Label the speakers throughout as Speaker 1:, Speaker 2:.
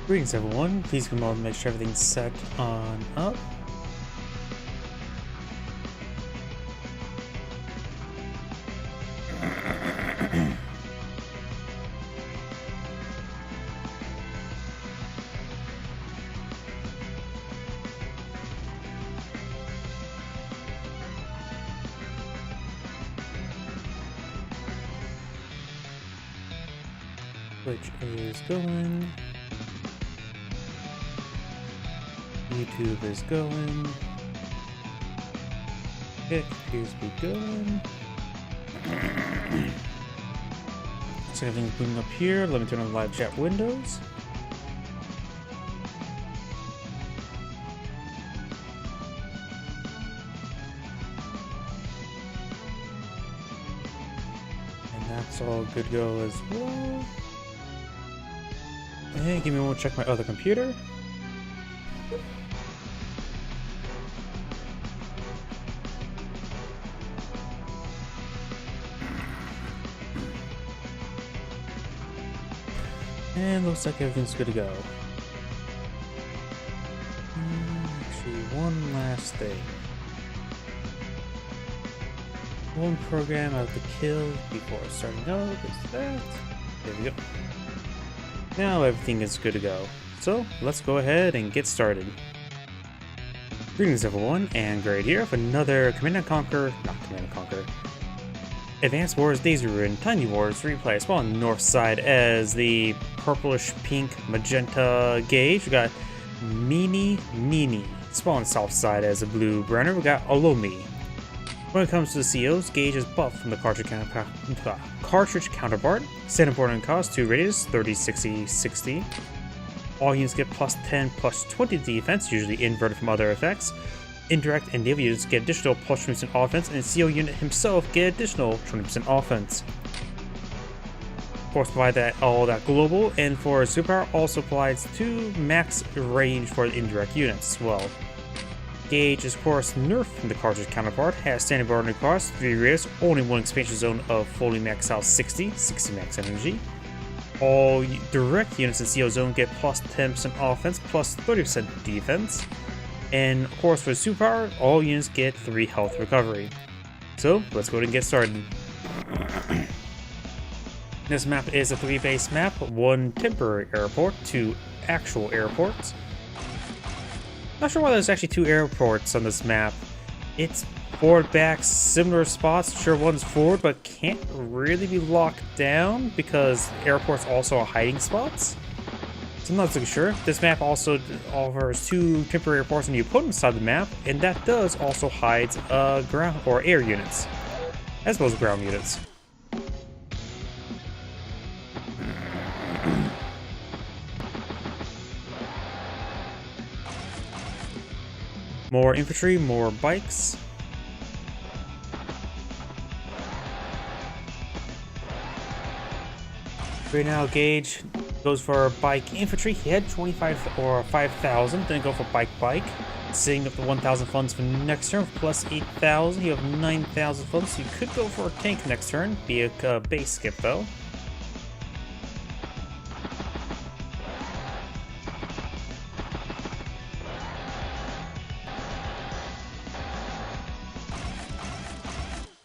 Speaker 1: Greetings everyone, please come on and make sure everything's set on up. Twitch is going. YouTube is going. It appears to be going. So everything's booting up here. Let me turn on the live chat windows. And that's all good to go as well. And give me a moment to check my other computer. And looks like everything's good to go. Actually, one last thing. One program I have to kill before starting out is that. There we go. Now everything is good to go. So let's go ahead and get started. Greetings everyone, and Grade here with another Advanced Wars Daisy Ruin Tiny Wars replay. Spawn on the north side as the purplish pink magenta Gauge. We got Nini. Spawn on the south side as a blue Brenner. We got Olomi. When it comes to the COs, Gauge is buffed from the cartridge counterpart. Standard boarding cost 2 radius, 30, 60, 60. All units get plus 10, plus 20 defense, usually inverted from other effects. Indirect and naval units get additional plus 20% offense, and the CO unit himself get additional 20% offense. Of course, by that all that global, and for superpower also applies 2 max range for the indirect units as well. Gauge is of course nerfed from the cartridge counterpart, has standard boarding cost 3 radius, only one expansion zone of fully maxed out 60 max energy. All direct units in CO zone get plus 10% offense, plus 30% defense. And of course for superpower, all units get 3 health recovery. So let's go ahead and get started. This map is a 3 base map, 1 temporary airport, 2 actual airports. Not sure why there's actually 2 airports on this map. It's forward, back, similar spots. Sure, one's forward, but can't really be locked down because airports also are hiding spots. So I'm not so sure. This map also offers 2 temporary airports on the opponent's side of the map, and that does also hide ground or air units, as well as ground units. More infantry, more bikes. Right now, Gauge goes for bike infantry. He had 25 or 5,000, then go for bike. Setting up the 1,000 funds for next turn, plus 8,000. You have 9,000 funds, so you could go for a tank next turn. Be a base skip though.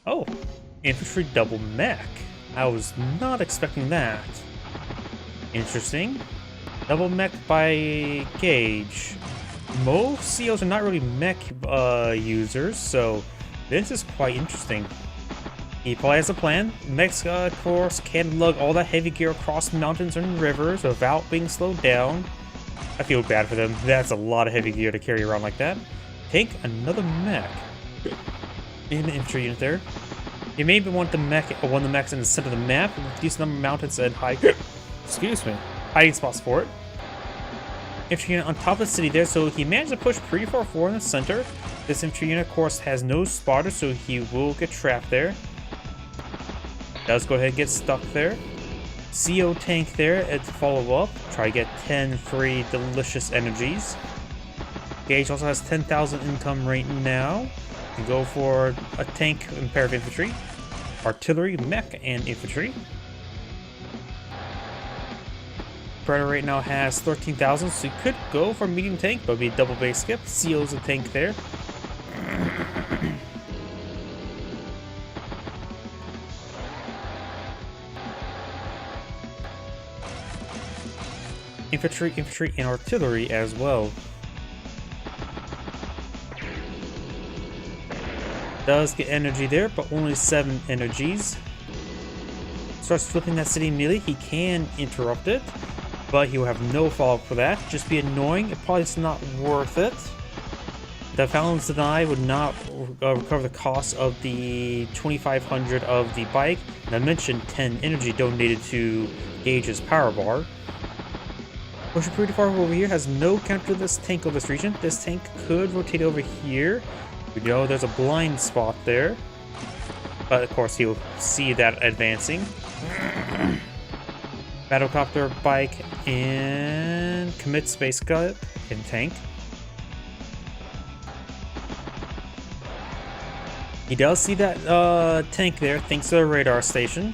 Speaker 1: Oh, infantry double mech. I was not expecting that. Interesting. Double mech by Gauge. Most COs are not really mech users, so this is quite interesting. He probably has a plan. Mechs, of course, can lug all that heavy gear across mountains and rivers without being slowed down. I feel bad for them. That's a lot of heavy gear to carry around like that. Tank, another mech. In the infantry unit there. You may want the mech, one of the mechs in the center of the map, with a decent number of mountains and hiding spots for it. Infantry unit on top of the city there, so he managed to push pretty far forward in the center. This infantry unit, of course, has no spotter, so he will get trapped there. Does go ahead and get stuck there. CO tank there to follow up. Try to get 10 free delicious energies. Gauge also has 10,000 income right now. You go for a tank and pair of infantry, artillery, mech, and infantry. Predator right now has 13,000, so you could go for medium tank, but it'd be a double base skip. CO's a tank there. Infantry, and artillery as well. Does get energy there, but only 7 energies. Starts flipping that city immediately. He can interrupt it, but he will have no follow-up for that. Just be annoying. It probably is not worth it. The Fallon's Deny would not recover the cost of the 2,500 of the bike. And I mentioned 10 energy donated to Gage's power bar. Pushing pretty far over here, has no counter to this tank of this region. This tank could rotate over here. We know there's a blind spot there. But of course he'll see that advancing. Battlecopter, bike, and commit space cut and tank. He does see that tank there, thanks to the radar station.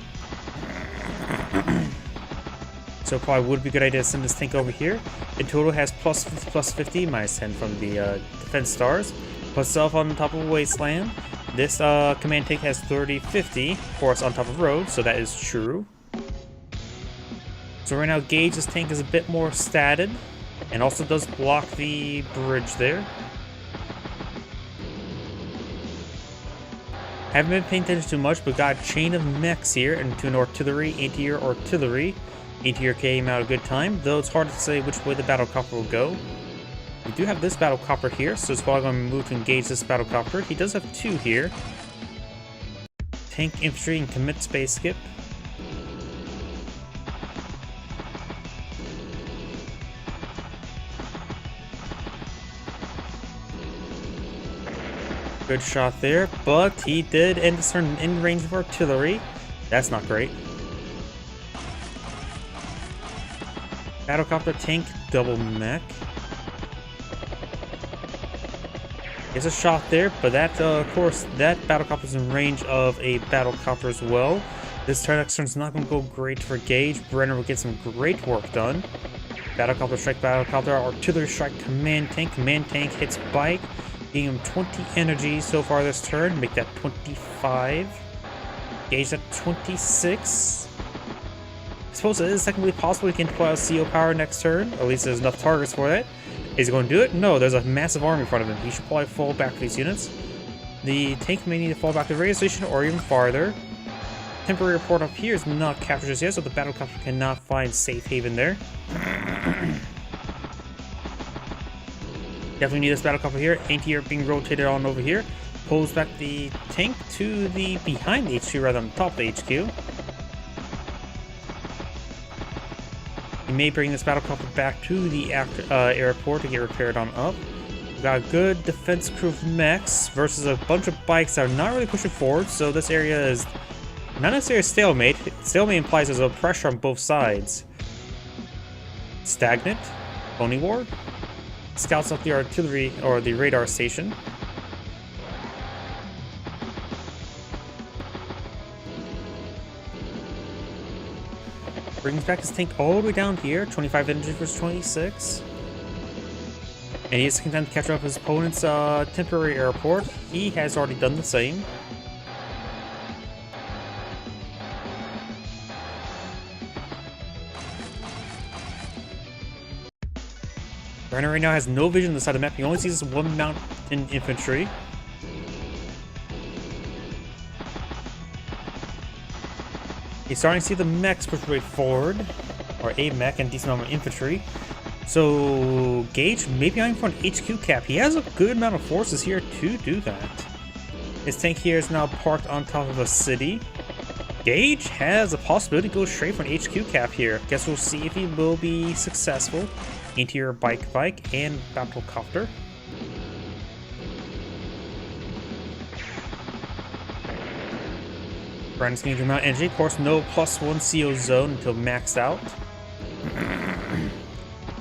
Speaker 1: So probably would be a good idea to send this tank over here. In total has plus 50, minus 10 from the defense stars. Puts itself on top of a wasteland. This command tank has 30-50, of course on top of road, so that is true. So right now Gage's tank is a bit more statted, and also does block the bridge there. Haven't been paying attention too much, but got a chain of mechs here into an artillery, anti-air artillery. Anti-air came out a good time, though it's hard to say which way the battlecopter will go. We do have this battlecopter here, so it's probably going to move to engage this battlecopter. He does have 2 here. Tank, infantry, and commit space skip. Good shot there, but he did end his turn in range of artillery. That's not great. Battlecopter, tank, double mech. There's a shot there, but that, of course, that battlecopter is in range of a battlecopter as well. This turn next turn's not going to go great for Gage. Brenner will get some great work done. Battlecopter strike, battlecopter, artillery strike, command tank. Command tank hits bike, giving him 20 energy so far this turn. Make that 25. Gage at 26. I suppose it is technically possible he can deploy a CO power next turn. At least there's enough targets for that. Is he going to do it? No, there's a massive army in front of him. He should probably fall back to these units. The tank may need to fall back to the radio station or even farther. Temporary port up here is not captured just yet, so the battlecopter cannot find safe haven there. Definitely need this battlecopter here. Anti-air being rotated on over here. Pulls back the tank to the behind the HQ rather than top of the HQ. He may bring this battlecopter back to the airport to get repaired on up. We've got a good defense crew of mechs versus a bunch of bikes that are not really pushing forward, so this area is not necessarily a stalemate. Stalemate implies there's a pressure on both sides. Stagnant. Pony War. Scouts up the artillery or the radar station. Brings back his tank all the way down here, 25 energy versus 26. And he is content to capture up his opponent's temporary airport. He has already done the same. Brenner right now has no vision on the side of the map. He only sees one mountain infantry. He's starting to see the mechs push way forward, or a mech and decent amount of infantry. So Gage may be aiming for an HQ cap. He has a good amount of forces here to do that. His tank here is now parked on top of a city. Gage has a possibility to go straight for an HQ cap here. Guess we'll see if he will be successful. Interior bike, and battlecopter. Brandon's going to give him out energy. Of course, no +1 CO zone until maxed out.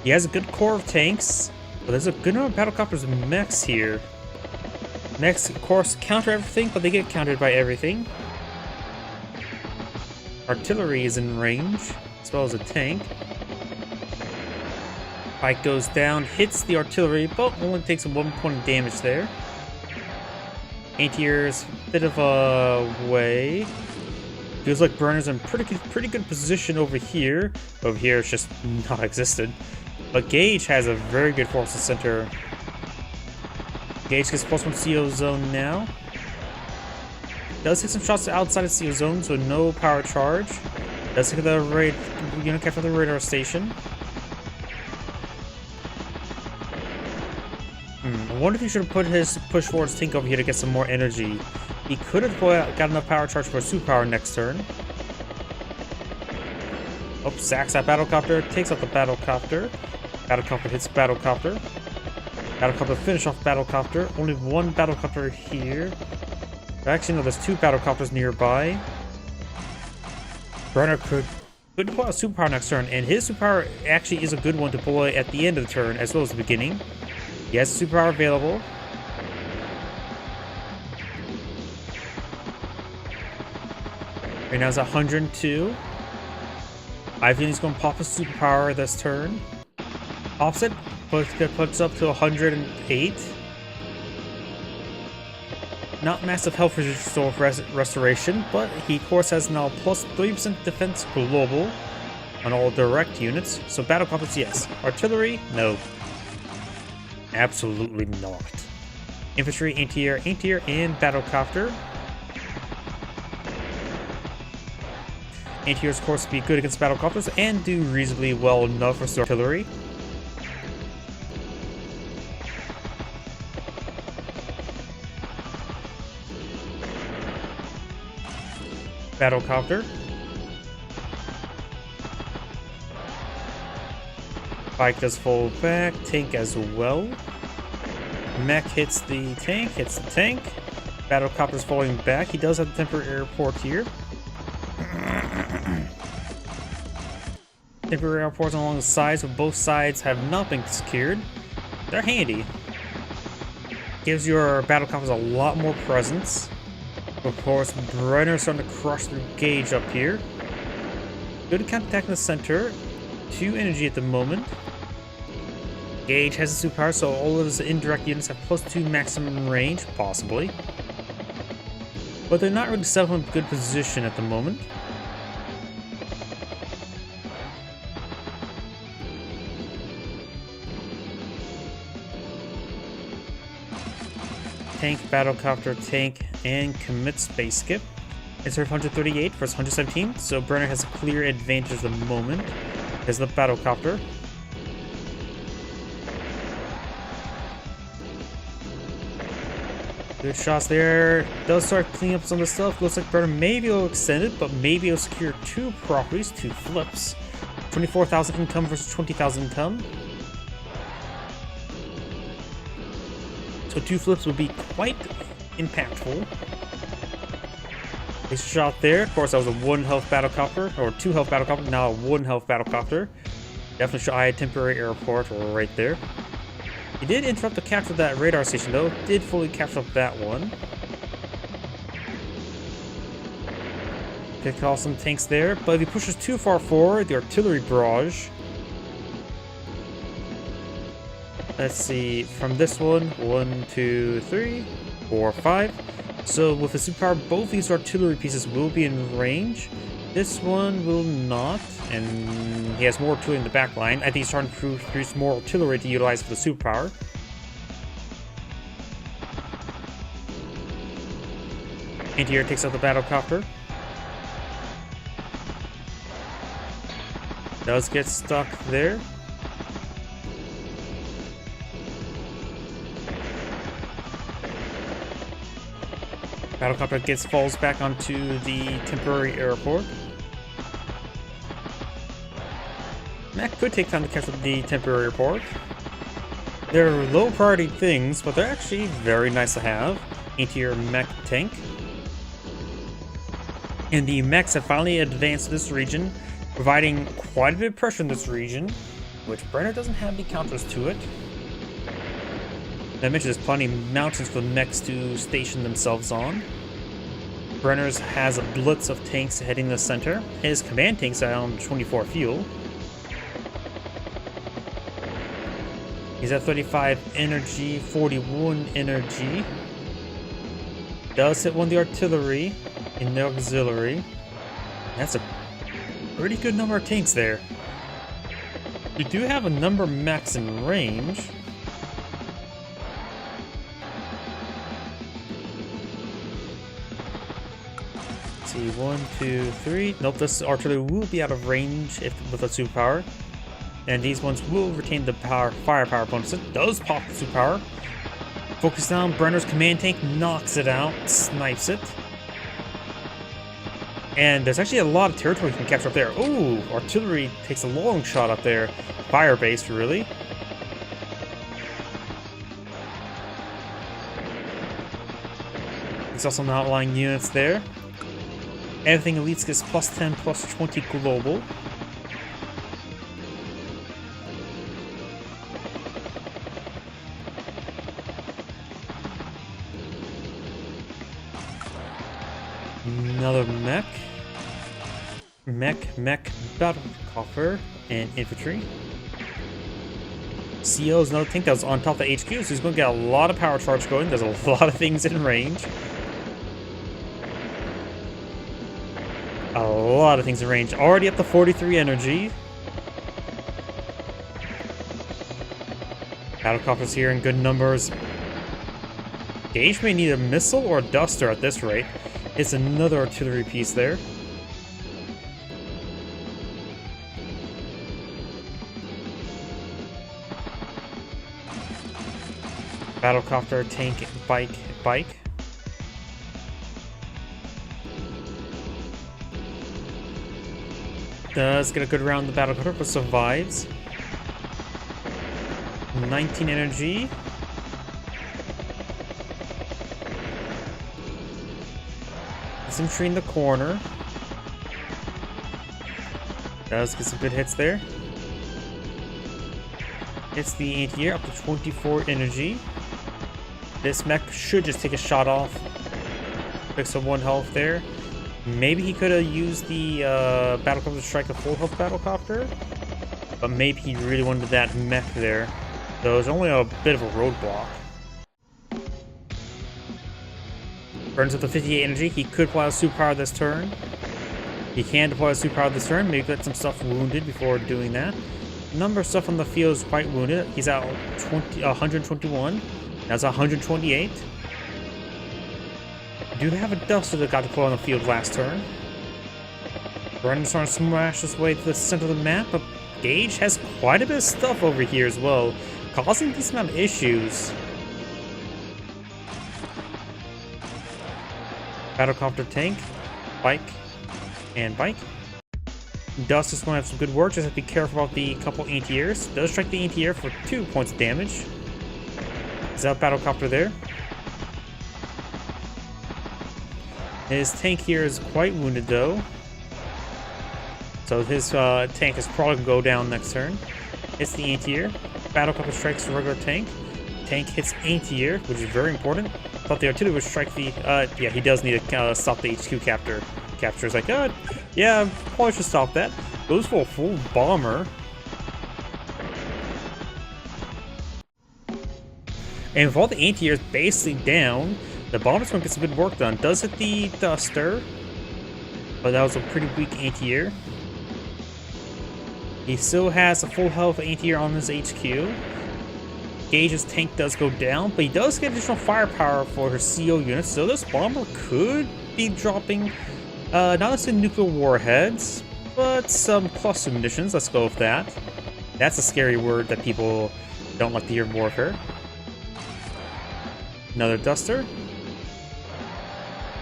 Speaker 1: He has a good core of tanks, but there's a good number of battlecopters and mechs here. Mechs, of course, counter everything, but they get countered by everything. Artillery is in range, as well as a tank. Pike goes down, hits the artillery, but only takes 1 point of damage there. Anti-air's a bit of a way. Feels like Brenner's in pretty good position over here. Over here, it's just non-existent. But Gage has a very good forces center. Gage gets +1 CO zone now. Does take some shots outside of CO zone, so no power charge. Does take the unit capture the radar station. I wonder if he should have put his push forwards tank over here to get some more energy. He could have got enough power charge for a superpower next turn. Oh, sacks that battlecopter, takes out the battlecopter. Battlecopter hits battlecopter. Battlecopter finish off battlecopter. Only one battlecopter here. Actually, no, there's 2 battlecopters nearby. Brenner could pull out a superpower next turn, and his superpower actually is a good one to pull at the end of the turn as well as the beginning. He has a superpower available. Right now it's 102. I think he's going to pop a superpower this turn. Pops it, puts up to 108. Not massive health restoration, but he of course has now plus 3% defense global on all direct units. So battlecopters, yes. Artillery, no. Absolutely not. Infantry, anti-air, and battlecopter. Anti-airs, of course, be good against battlecopters and do reasonably well enough for artillery. Battlecopter. Bike does fall back. Tank as well. Mech hits the tank. Battlecopter's falling back. He does have the temporary airport here. Temporary airports along the sides, but both sides have not been secured. They're handy. Gives your battlecopters a lot more presence. Of course, Brenner's starting to crush through Gage up here. Good counterattack in the center. 2 energy at the moment. Gage has a superpower, so all of his indirect units have +2 maximum range, possibly. But they're not really set up in a good position at the moment. Tank, battlecopter, tank, and commit space skip. It's 138 versus 117, so Brenner has a clear advantage at the moment. There's the battlecopter. Good shots there. Does start cleaning up some of the stuff. Looks like Brenner maybe will extend it, but maybe will secure 2 properties, 2 flips. 24,000 income versus 20,000 income. So 2 flips would be quite impactful. Nice shot there. Of course, that was a 1 health battlecopter, or 2 health battlecopter, now a 1 health battlecopter. Definitely should eye a temporary airport right there. He did interrupt the capture of that radar station though. Did fully capture up that one. Pick off some tanks there, but if he pushes too far forward, the artillery barrage. Let's see, from this one, 1, 2, 3, 4, 5. So with the superpower, both these artillery pieces will be in range. This one will not, and he has more artillery in the back line. I think he's starting to produce more artillery to utilize for the superpower. Anti-air takes out the battlecopter. Does get stuck there. Battlecopter falls back onto the temporary airport. Mech could take time to catch up the temporary airport. They're low priority things, but they're actually very nice to have. Anti-air mech tank. And the mechs have finally advanced to this region, providing quite a bit of pressure in this region, which Brenner doesn't have any counters to it. I mentioned there's plenty of mountains for the mechs to station themselves on. Brenner's has a blitz of tanks heading the center. His command tanks are on 24 fuel. He's at 35 energy, 41 energy. Does hit one of the artillery in the auxiliary. That's a pretty good number of tanks there. We do have a number of mechs in range. Let's see, 1, 2, 3. Nope, this artillery will be out of range with a superpower. And these ones will retain the firepower bonus. It does pop the superpower. Focus down, Brenner's command tank knocks it out, snipes it. And there's actually a lot of territory you can capture up there. Ooh, artillery takes a long shot up there. Fire base, really. There's also some outlying units there. Everything elites gets plus 10, plus 20 global. Another mech. Mech, battle coffer, and infantry. CO is another tank that was on top of the HQ, so he's going to get a lot of power charge going. There's a lot of things in range. A lot of things in range. Already up to 43 energy. Battle coffers here in good numbers. Gage may need a missile or a duster at this rate. It's another artillery piece there. Battlecopter, tank, bike. Does get a good round the battlecopter, but survives. 19 energy. Infantry in the corner. Does get some good hits there. Hits the anti-air up to 24 energy. This mech should just take a shot off. Fix up 1 health there. Maybe he could have used the battlecopter to strike a full health battlecopter. But maybe he really wanted that mech there. So it's only a bit of a roadblock. Burns up to 58 energy. He could apply a superpower this turn. He can deploy a superpower this turn. Maybe get some stuff wounded before doing that. Number of stuff on the field is quite wounded. He's at 121. That's 128. Do have a duster that got deployed on the field last turn. Brendan's trying to smash his way to the center of the map, but Gage has quite a bit of stuff over here as well, causing these amount of issues. Battlecopter, tank, bike, and bike. Dust is going to have some good work. Just have to be careful about the couple anti-airs. Does strike the anti-air for 2 points of damage. Is that battlecopter there? His tank here is quite wounded though. So his tank is probably going to go down next turn. Hits the anti-air. Battlecopter strikes the regular tank. Tank hits anti-air, which is very important. Thought the artillery would strike the... yeah, he does need to stop the HQ capture. Capture is like, yeah, probably should stop that. Goes for a full bomber. And with all the anti-airs basically down, the bomber's going to get some good work done. Does hit the duster, but that was a pretty weak anti-air. He still has a full health anti-air on his HQ. Gage's tank does go down, but he does get additional firepower for his CO units, so this bomber could be dropping not necessarily nuclear warheads, but some cluster munitions. Let's go with that. That's a scary word that people don't like to hear in warfare. Another duster.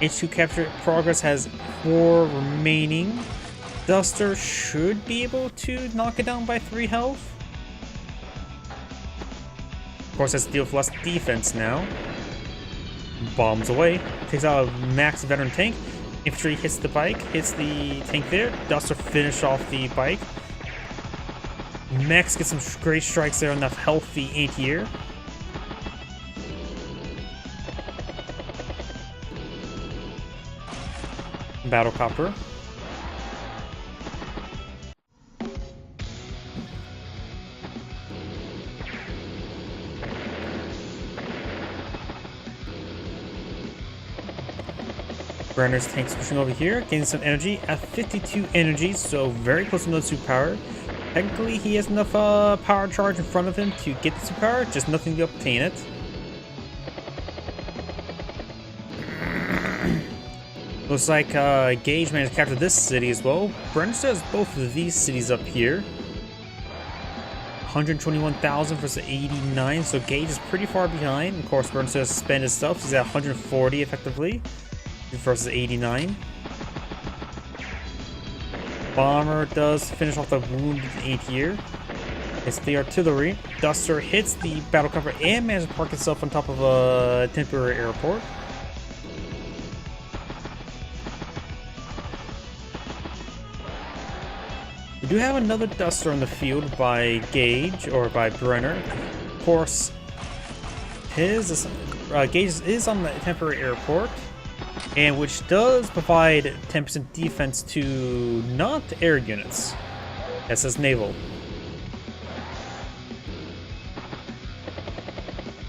Speaker 1: HQ capture progress has 4 remaining. Duster should be able to knock it down by 3 health. Of course, has to deal with less defense now. Bombs away. Takes out a max veteran tank. Infantry hits the bike, hits the tank there. Duster finish off the bike. Max gets some great strikes there on that healthy anti-air. Battlecopter. Brenner's tank's pushing over here, gaining some energy at 52 energy, so very close to no superpower. Technically, he has enough power charge in front of him to get the superpower, just nothing to obtain it. Looks like Gage managed to capture this city as well. Brenner still has both of these cities up here. 121,000 versus 89, so Gage is pretty far behind. Of course, Brenner still has to spend his stuff. He's at 140 effectively versus 89. Bomber does finish off the wounded anti-air. It's the artillery. Duster hits the battle cover and manages to park itself on top of a temporary airport. We do have another Duster on the field by Gage, or by Brenner. Of course, his Gage is on the temporary airport, and which does provide 10% defense to not air units. That says naval.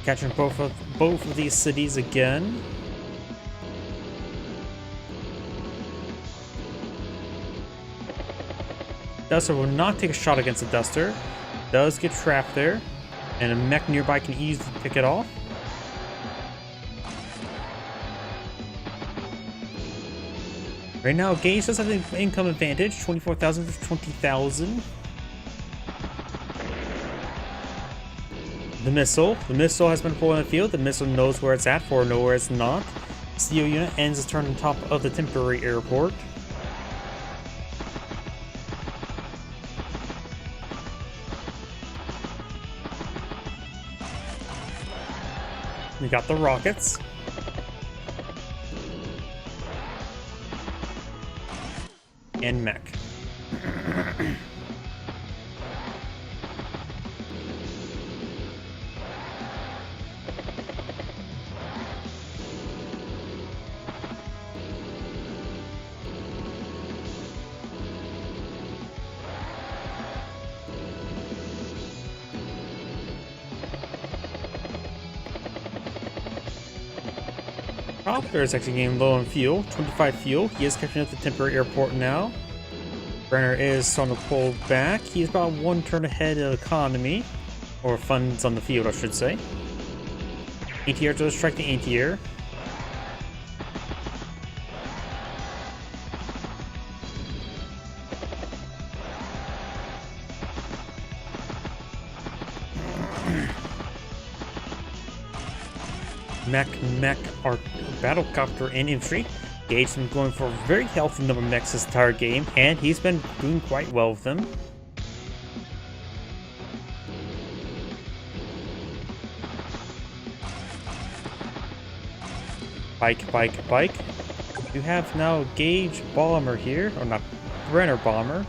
Speaker 1: Capturing both of these cities again. Duster will not take a shot against the Duster. Does get trapped there, and a mech nearby can easily pick it off. Right now, Gage does have an income advantage, 24,000 to 20,000. The missile has been deployed on the field. The missile knows where it's at, for know where it's not. CO unit ends its turn on top of the temporary airport. We got the rockets. And mech. Cropper is actually getting low on fuel, 25 fuel. He is catching up the temporary airport now. Brenner is starting to pull back. He is about one turn ahead of economy, or funds on the field, I should say. ATR does strike the anti-air. Mech, our battlecopter and infantry. Gage has been going for a very healthy number of mechs this entire game, and he's been doing quite well with them. Bike. You have now Gage Bomber here, or not, Brenner Bomber.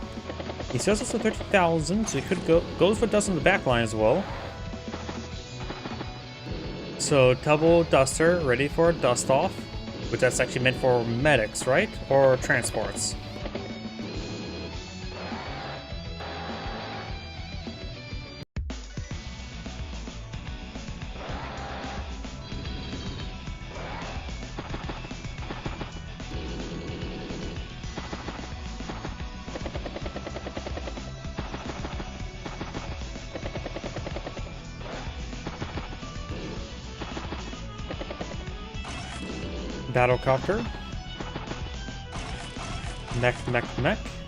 Speaker 1: He still has also 30,000, so he could goes for dust on the back line as well. So double Duster ready for a dust off, which that's actually meant for medics, right? Or transports. Battlecopter, mech,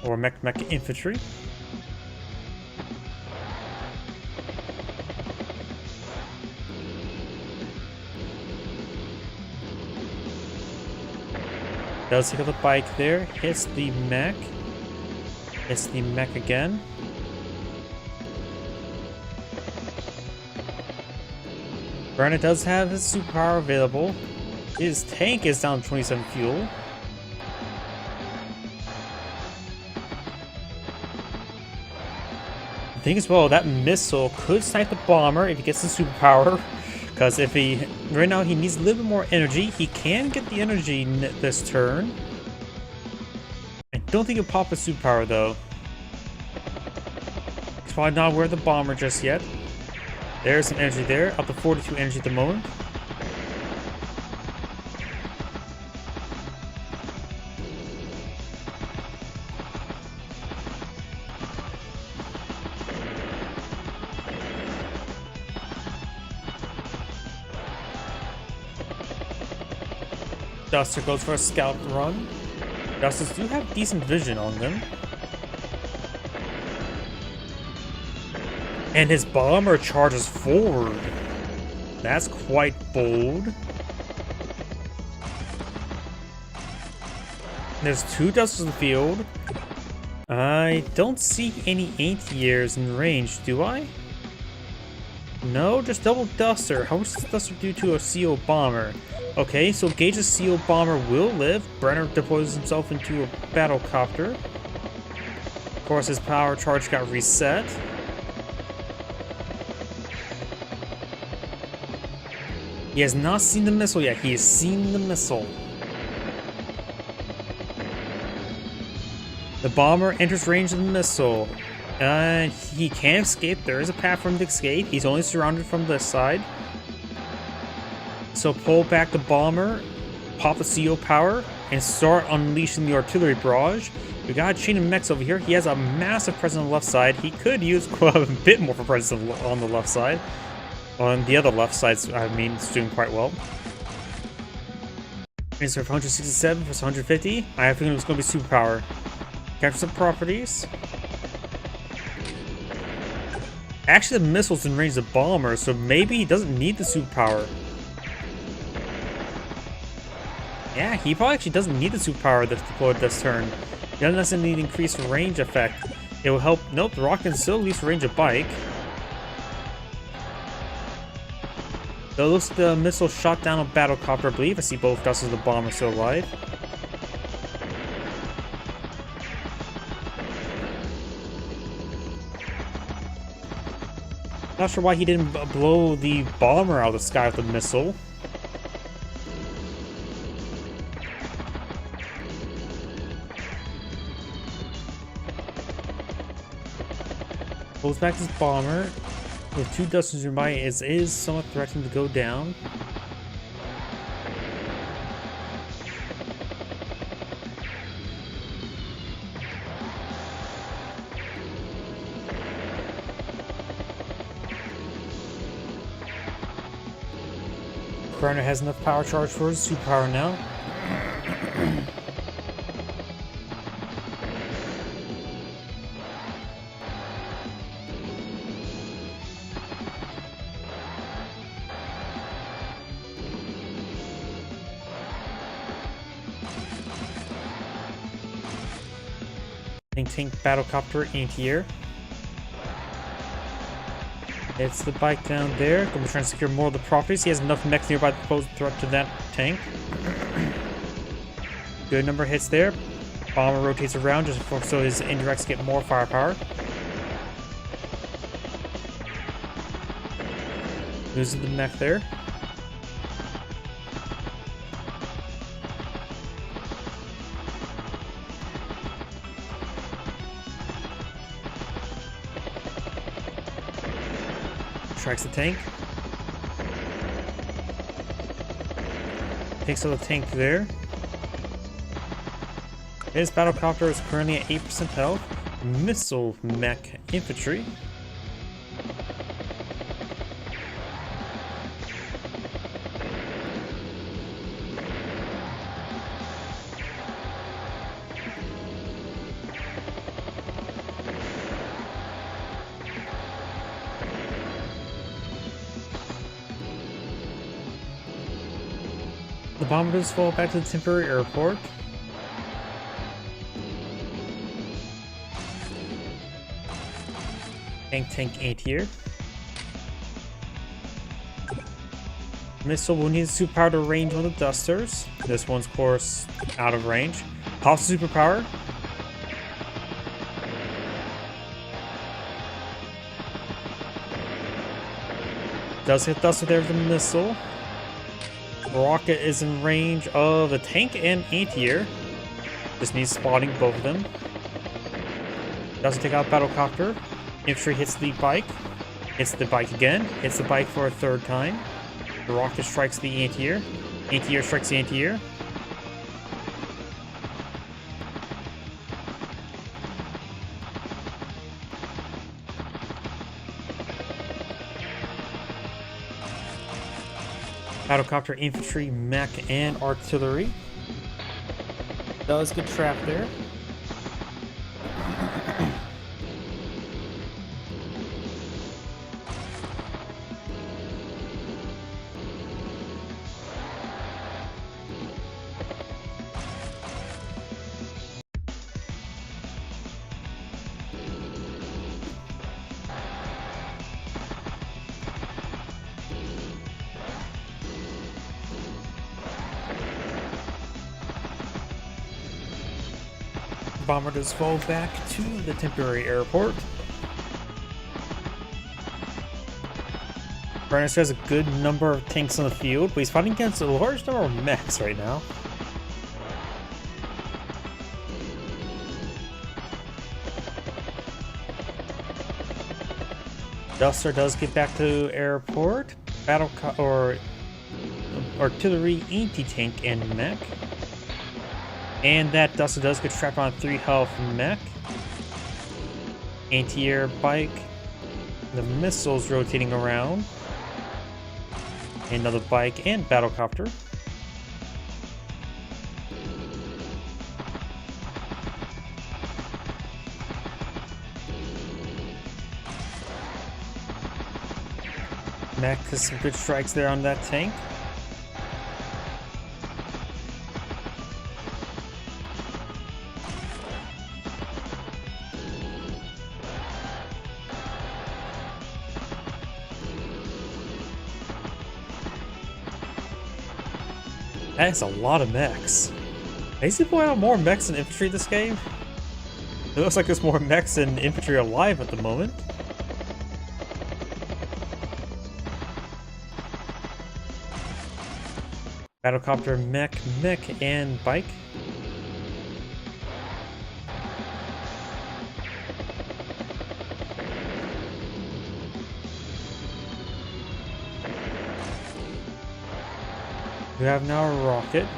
Speaker 1: or mech infantry. Does take out the bike there, hits the mech again. Brenner does have his superpower available. His tank is down to 27 fuel. The thing is, well, that missile could snipe the bomber if he gets the superpower. Because if right now he needs a little bit more energy. He can get the energy this turn. I don't think he'll pop a superpower though. He's probably not aware of the bomber just yet. There's some energy there, up to 42 energy at the moment. Duster goes for a scout run. Dusters do have decent vision on them. And his bomber charges forward. That's quite bold. There's 2 Dusters in the field. I don't see any anti-airs in range, do I? No, just double Duster. How much does Duster do to a CO bomber? Okay, so Gage's CO bomber will live. Brenner deploys himself into a battlecopter. Of course, his power charge got reset. He has not seen the missile yet. He has seen the missile. The bomber enters range of the missile. He can't escape. There is a path for him to escape. He's only surrounded from this side. So pull back the bomber, pop the CO power, and start unleashing the artillery barrage. We got a chain of mechs over here. He has a massive presence on the left side. He could use a bit more of a presence on the left side. On the other left side, I mean, it's doing quite well. Insert 167 versus 150. I have a feeling it's going to be superpower. Capture some properties. Actually, the missile's in range of the bomber, so maybe he doesn't need the superpower. Yeah, he probably actually doesn't need the superpower that's deployed this turn. He doesn't necessarily need increased range effect. It will help. Nope, the rocket can still at least range a bike. So it looks like the missile shot down a battlecopter, I believe. I see both Dusters and the bomber still alive. Not sure why he didn't blow the bomber out of the sky with the missile. Pulls back his bomber. With 2 Dusters nearby, it is somewhat threatening to go down. Brenner has enough power charge for his superpower now. Tank battlecopter anti-air. It's the bike down there. Gonna be trying to secure more of the properties. He has enough mechs nearby to pose a threat to that tank. Good number of hits there. Bomber rotates around just so his indirects get more firepower. Loses the mech there. Strikes the tank. Takes out the tank there. His battlecopter is currently at 8% health. Missile mech infantry. The bomber does fall back to the temporary airport. Tank anti-air. Missile will need superpower to range on the Dusters. This one's, of course, out of range. Pops superpower. Does hit Duster there with the missile. Rocket is in range of the tank and anti-air. Just needs spotting both of them. Doesn't take out battlecopter. Infantry hits the bike. Hits the bike again. Hits the bike for a 3rd time. The rocket strikes the anti-air. Anti-air strikes the anti-air. Battlecopter, infantry, mech, and artillery. Does get trapped there. Bomber does fall back to the temporary airport. Brennis has a good number of tanks on the field, but he's fighting against a large number of mechs right now. Duster does get back to airport. Artillery, anti-tank, and mech. And that Duster does get trapped on 3 health mech. Anti-air bike. The missiles rotating around. Another bike and battlecopter. Mech has some good strikes there on that tank. That's a lot of mechs. They seem to point out more mechs than infantry this game. It looks like there's more mechs than infantry alive at the moment. Battlecopter, mech, and bike. We have now a rocket.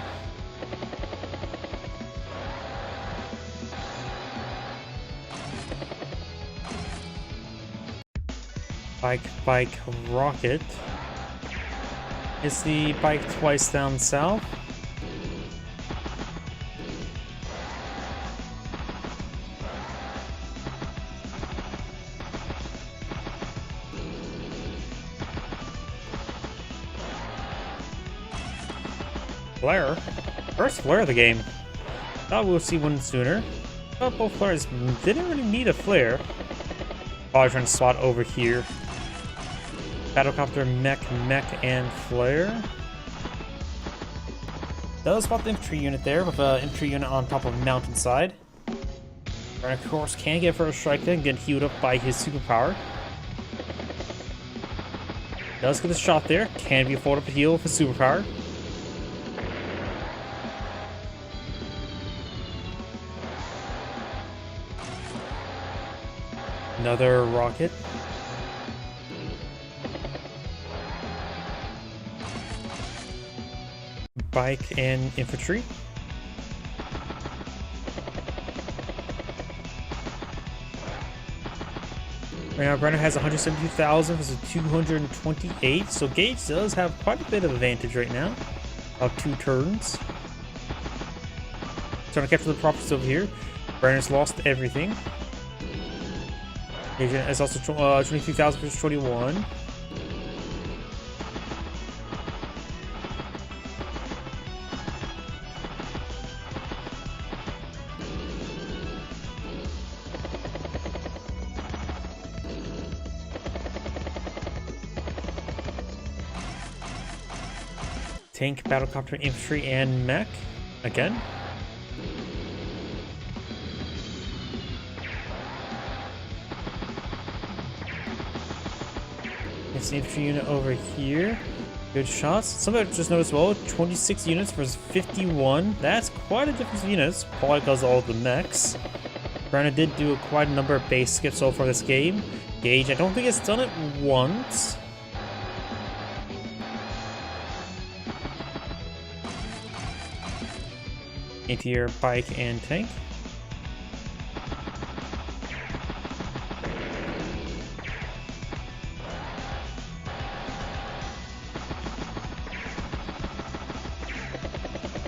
Speaker 1: Bike, rocket. Is the bike twice down south? Flare? First flare of the game. Thought we'll see one sooner. But both flares didn't really need a flare. Probably trying to spot over here. Battlecopter, mech, and flare. Does spot the infantry unit there with an infantry unit on top of a mountainside. And of course can get first strike then, get healed up by his superpower. Does get a shot there, can be afforded to heal with his superpower. Another rocket. Bike and infantry. Right now, Brenner has 172,000 versus 228, so Gage does have quite a bit of advantage right now. About 2 turns. Trying to capture the properties over here. Brenner's lost everything. Agent is also 23,000 versus 21. Tank, battlecopter, infantry, and mech again. It's the infantry unit over here. Good shots. Somebody just noticed, well, 26 units versus 51. That's quite a difference of units, probably because of all the mechs. Brandon did do quite a number of base skips so far this game. Gage, I don't think it's done it once. Anti-air, bike, and tank.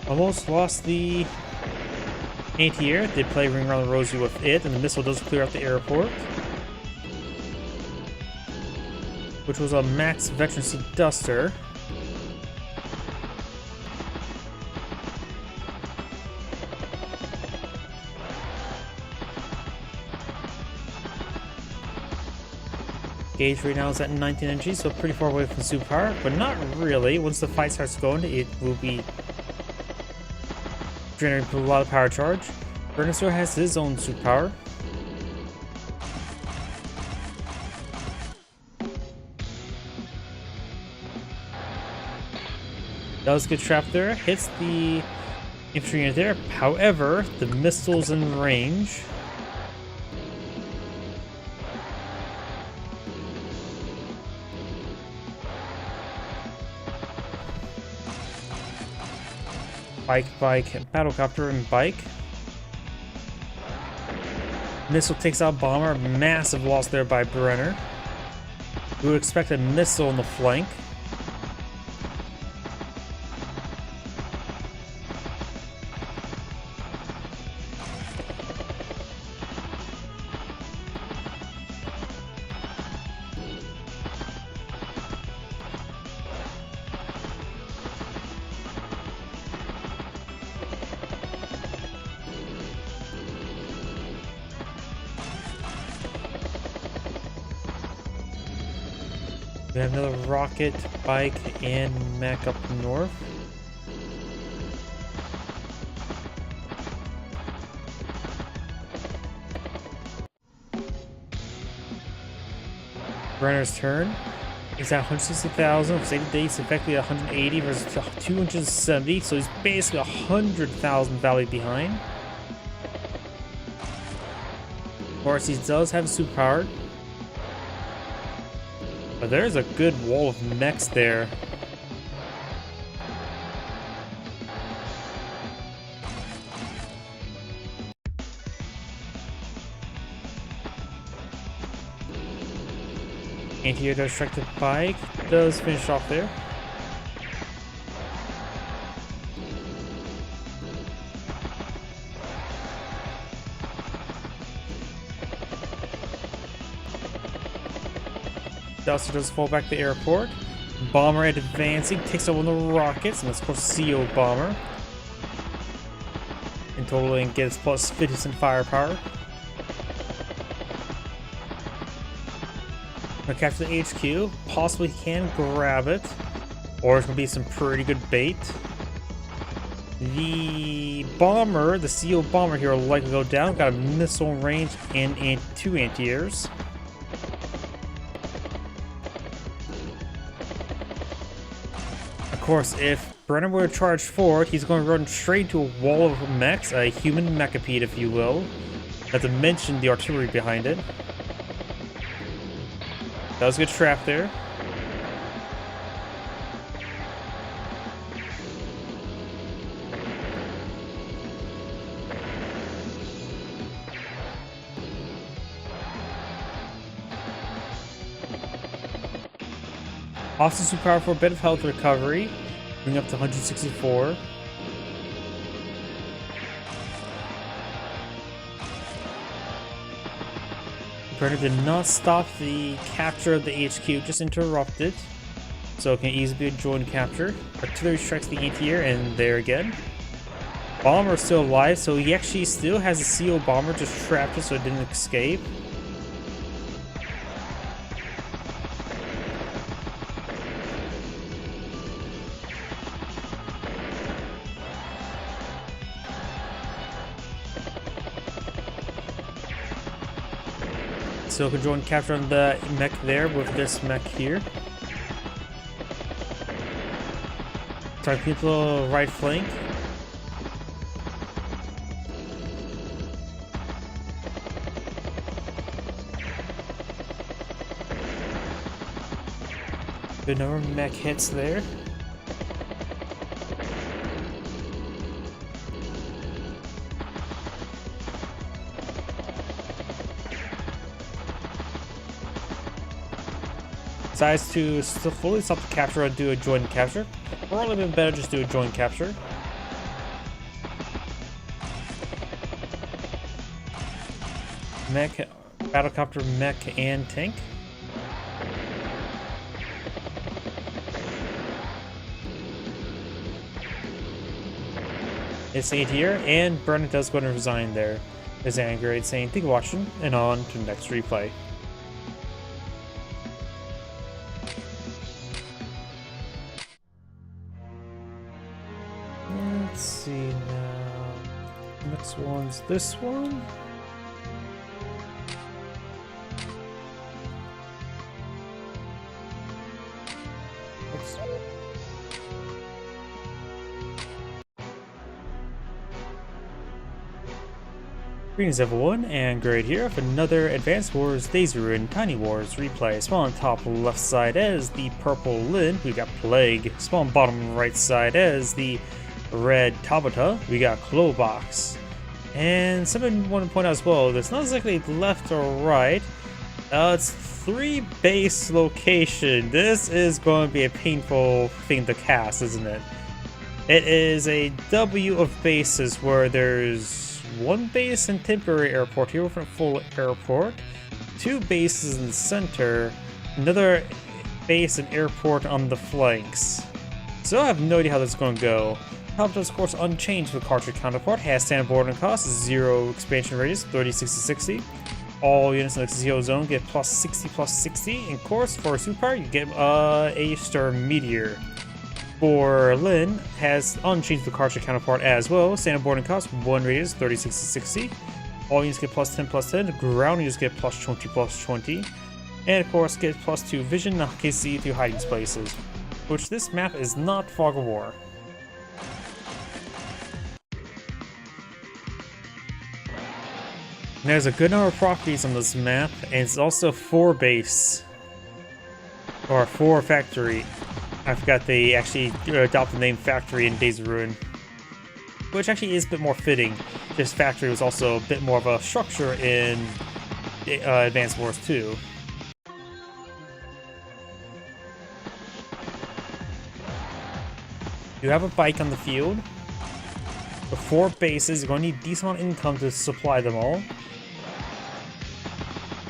Speaker 1: Almost lost the Anti-air, they play Ring Around the Rosie with it, and the missile does clear out the airport. Which was a max veteran seat duster. Gauge right now is at 19 energy, so pretty far away from superpower, but not really. Once the fight starts going, it will be generating a lot of power charge. Venusaur has his own superpower. Does get trapped there, hits the infantry unit there. However, the missile's in range. Bike, battlecopter, and bike. Missile takes out bomber. Massive loss there by Brenner. We would expect a missile on the flank. We have another rocket, bike, and mech up north. Brenner's turn. He's at 160,000. For 80 days, effectively 180 versus 270. So he's basically 100,000 value behind. Of course, he does have superpower. But there's a good wall of mechs there. Anti-air does strike the bike, does finish off there. Duster does fall back to the airport. Bomber advancing, takes out one of the rockets, and that's of course CO Bomber. In total, and gets plus 50% firepower. Gonna capture the HQ. Possibly can grab it, or it's gonna be some pretty good bait. The bomber, the CO Bomber here, will likely go down. Got a missile range and 2 anti-airs. Of course, if Brenner were to charge forward, he's going to run straight into a wall of mechs, a human mechapede, if you will. Not to mention the artillery behind it. Does get trapped there. Austin superpower for a bit of health recovery, bring up to 164. Brenner did not stop the capture of the HQ, just interrupted. So it can easily be a joint capture. Artillery strikes the anti-air, and there again. Bomber is still alive, so he actually still has a CO Bomber, just trapped it so it didn't escape. So can join capture on the mech there with this mech here. Try to keep the right flank. Good number of mech hits there. Decides to still fully stop the capture and do a joint capture. Probably been better just do a joint capture. Mech, battlecopter, mech, and tank. It's 8 here, and Brennan does go to resign there. There's Angrade saying, "Thank you for watching," and on to the next replay. Let's see now. Next one's this one. Oops. Greetings everyone, and Grade here with another Advanced Wars Daisy Ruin Tiny Wars replay. Spawn on top left side as the purple Lin, we got Plague. Spawn bottom right side as the red Tabata, we got Clobox. And something I want to point out as well, there's not exactly left or right, it's 3 base location. This is going to be a painful thing to cast, isn't it? It is a W of bases where there's 1 base and temporary airport here with a full airport, 2 bases in the center, another base and airport on the flanks. So I have no idea how this is going to go. Helped us, of course, unchanged with cartridge counterpart, has standard boarding cost, 0 expansion radius, 30, 60, 60. All units in the CO zone get plus 60, plus 60. And of course, for superpower, you get a Star Meteor. For Lin, has unchanged the cartridge counterpart as well. Standard boarding cost, 1 radius, 30, 60, 60. All units get plus 10, plus 10. Ground units get plus 20, plus 20. And of course, get plus 2 vision, in case see through hiding places. Which this map is not Fog of War. There's a good number of properties on this map, and it's also 4 base. Or 4 factory. I forgot they actually adopted the name Factory in Daisy Ruin, which actually is a bit more fitting. This factory was also a bit more of a structure in Advanced Wars 2. You have a bike on the field. The 4 bases, you're going to need a decent amount of income to supply them all.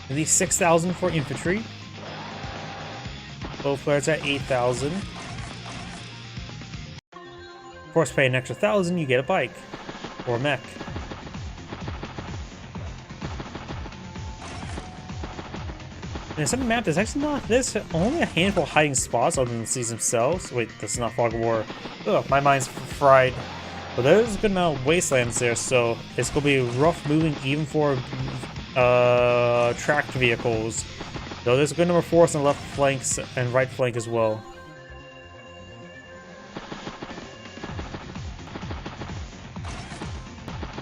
Speaker 1: At least 6,000 for infantry. Both players at 8,000. Of course, pay an extra 1,000, you get a bike. Or a mech. And some map, there's actually not, there's only a handful of hiding spots other than the seas themselves. Wait, this is not Fog of War. Ugh, my mind's fried. But there's a good amount of wastelands there, so it's going to be rough moving even for tracked vehicles. Though there's a good number of force on the left flanks and right flank as well.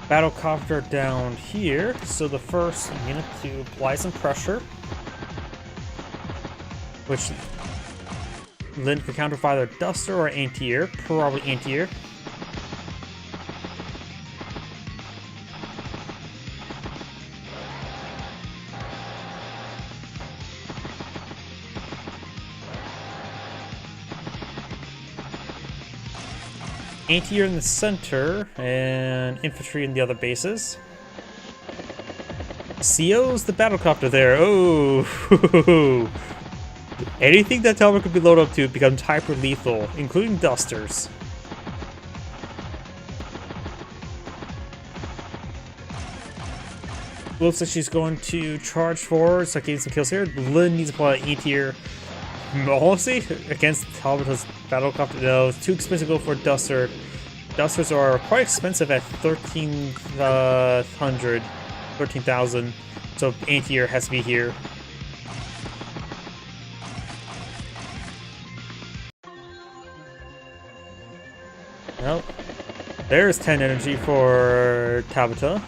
Speaker 1: Battlecopter down here, so the first unit to apply some pressure, which Lin could counter with either Duster or Anti-Air, probably Anti-Air. Anti-Air in the center, and infantry in the other bases. CO's the battlecopter there. Oh, anything that Talbot could be loaded up to becomes hyper lethal, including Dusters. Looks like she's going to charge forward, start getting some kills here. Lin needs to apply Anti-Air. Honestly, against Talbot's battlecopter, no, it's too expensive to go for Duster. Dusters are quite expensive at 13,000, so Anti-Air has to be here. Well, there's 10 energy for Tabata.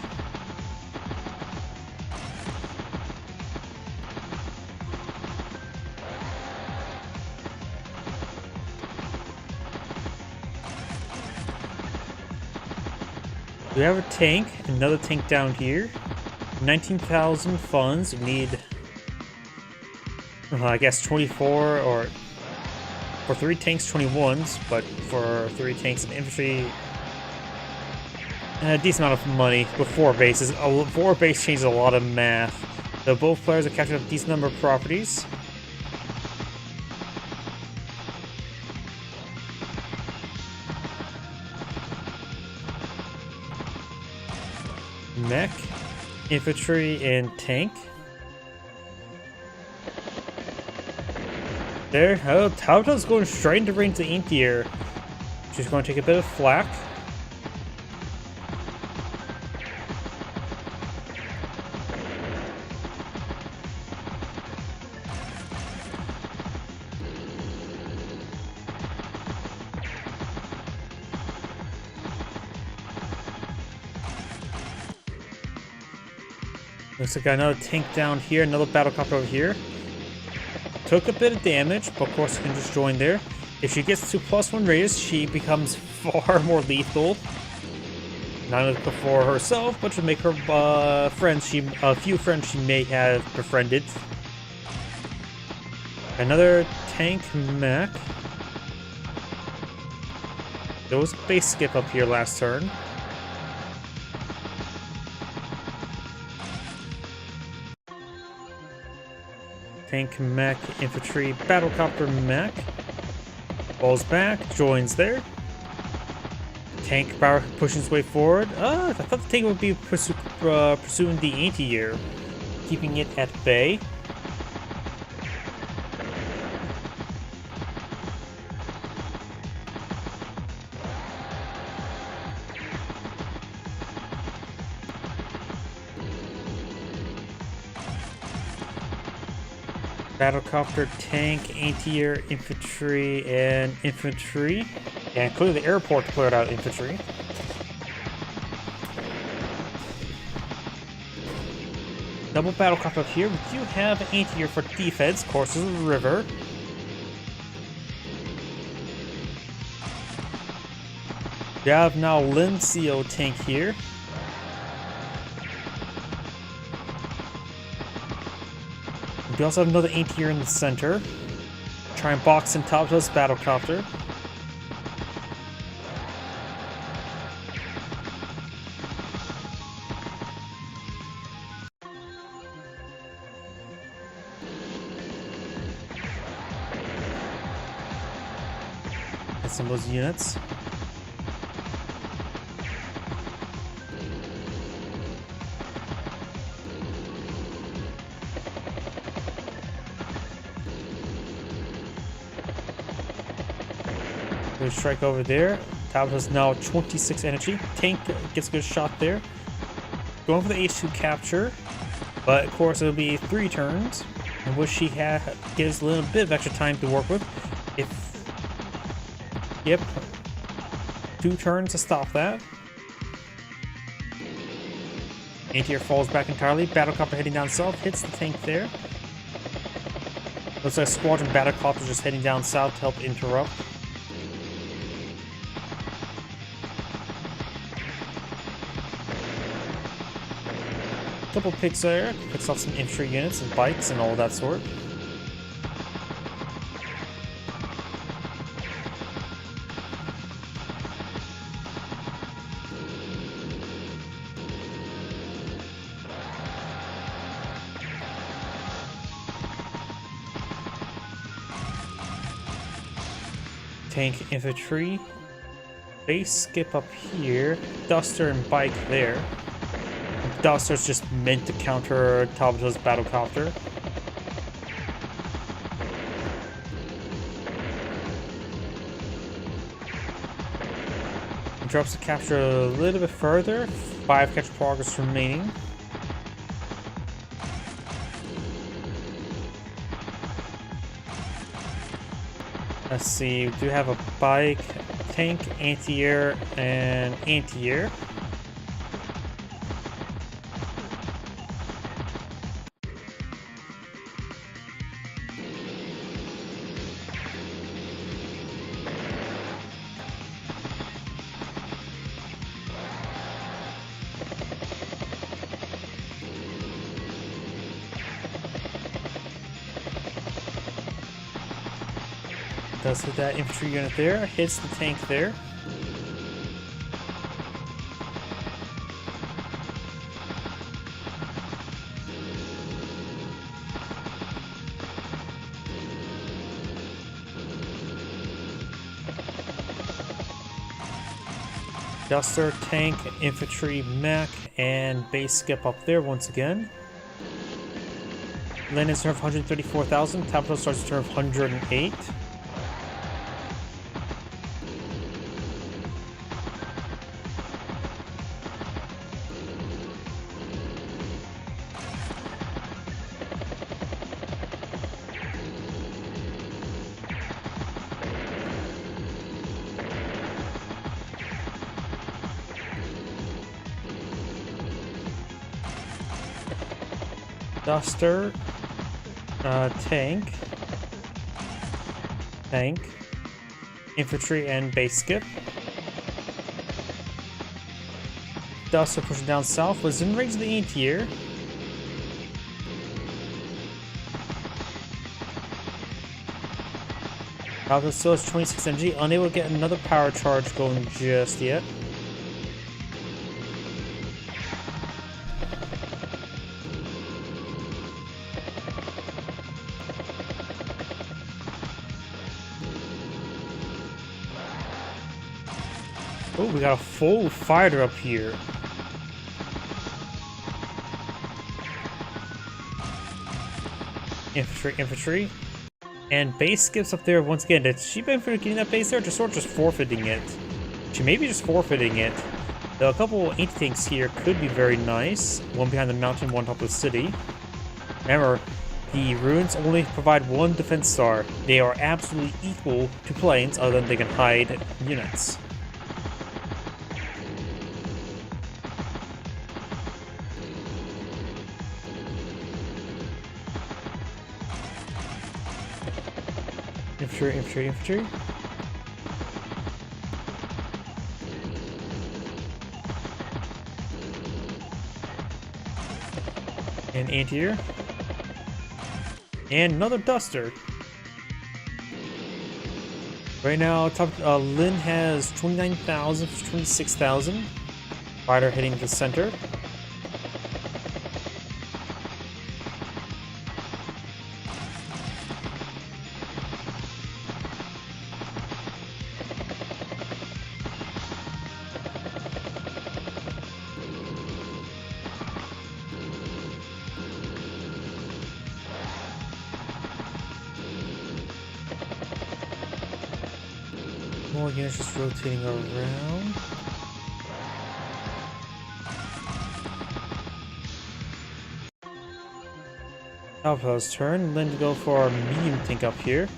Speaker 1: We have a tank, another tank down here. 19,000 funds. We need, I guess, 24 or for 3 tanks, 21s, but for 3 tanks of infantry, a decent amount of money with 4 bases. 4 base changes a lot of math. So both players have captured a decent number of properties. Mech, infantry, and tank. There, oh, Taota's going straight into range the Intier. She's going to take a bit of flak. Looks like I got another tank down here, another battlecopter over here. Took a bit of damage, but of course you can just join there. If she gets to +1 radius, she becomes far more lethal. Not only for herself, but to make her friends, a few friends she may have befriended. Another tank mech. There was a base skip up here last turn. Tank mech, infantry, battlecopter mech. Falls back, joins there. Tank power pushing its way forward. I thought the tank would be pursuing the anti-air, keeping it at bay. Battlecopter, tank, anti-air, infantry, and infantry. And clear the airport to clear out infantry. Double battlecopter up here. We do have anti-air for defense. Of course, there's a river. We have now Lincio tank here. We also have another anti-air in the center. Try and box in top of this battlecopter. Get some of those units. Strike over there. Talbot has now 26 energy. Tank gets a good shot there. Going for the H2 capture, but of course it'll be 3 turns, in which she gives a little bit of extra time to work with. Yep, 2 turns to stop that. Anti-air falls back entirely. Battlecopter heading down south, hits the tank there. Looks like a squadron battlecopter just heading down south to help interrupt. Couple picks there, picks off some infantry units and bikes and all that sort. Tank, infantry, base skip up here, Duster and bike there. Duster's just meant to counter Tabata's battlecopter. Drops the capture a little bit further. 5 capture progress remaining. Let's see, we do have a bike, tank, anti-air, and anti-air. Does hit that infantry unit there, hits the tank there. Duster, tank, infantry, mech, and base skip up there once again. Landing turn of 134,000. Capital starts turn of 108. Duster, tank, infantry, and base skip. Duster pushing down south, was in range of the anti-air. Alpha still has 26 energy, unable to get another power charge going just yet. Oh, we got a full fighter up here. Infantry. And base skips up there once again. Did she benefit getting that base there, or just forfeiting it? She may be just forfeiting it. Though a couple anti-tanks here could be very nice. One behind the mountain, one top of the city. Remember, the ruins only provide one defense star. They are absolutely equal to planes, other than they can hide units. Infantry. And anti-air. And another Duster. Right now, Lynn has 29,000, 26,000. Fighter hitting the center. More units just rotating around. Alpha's turn. Lynn to go for our medium tank up here.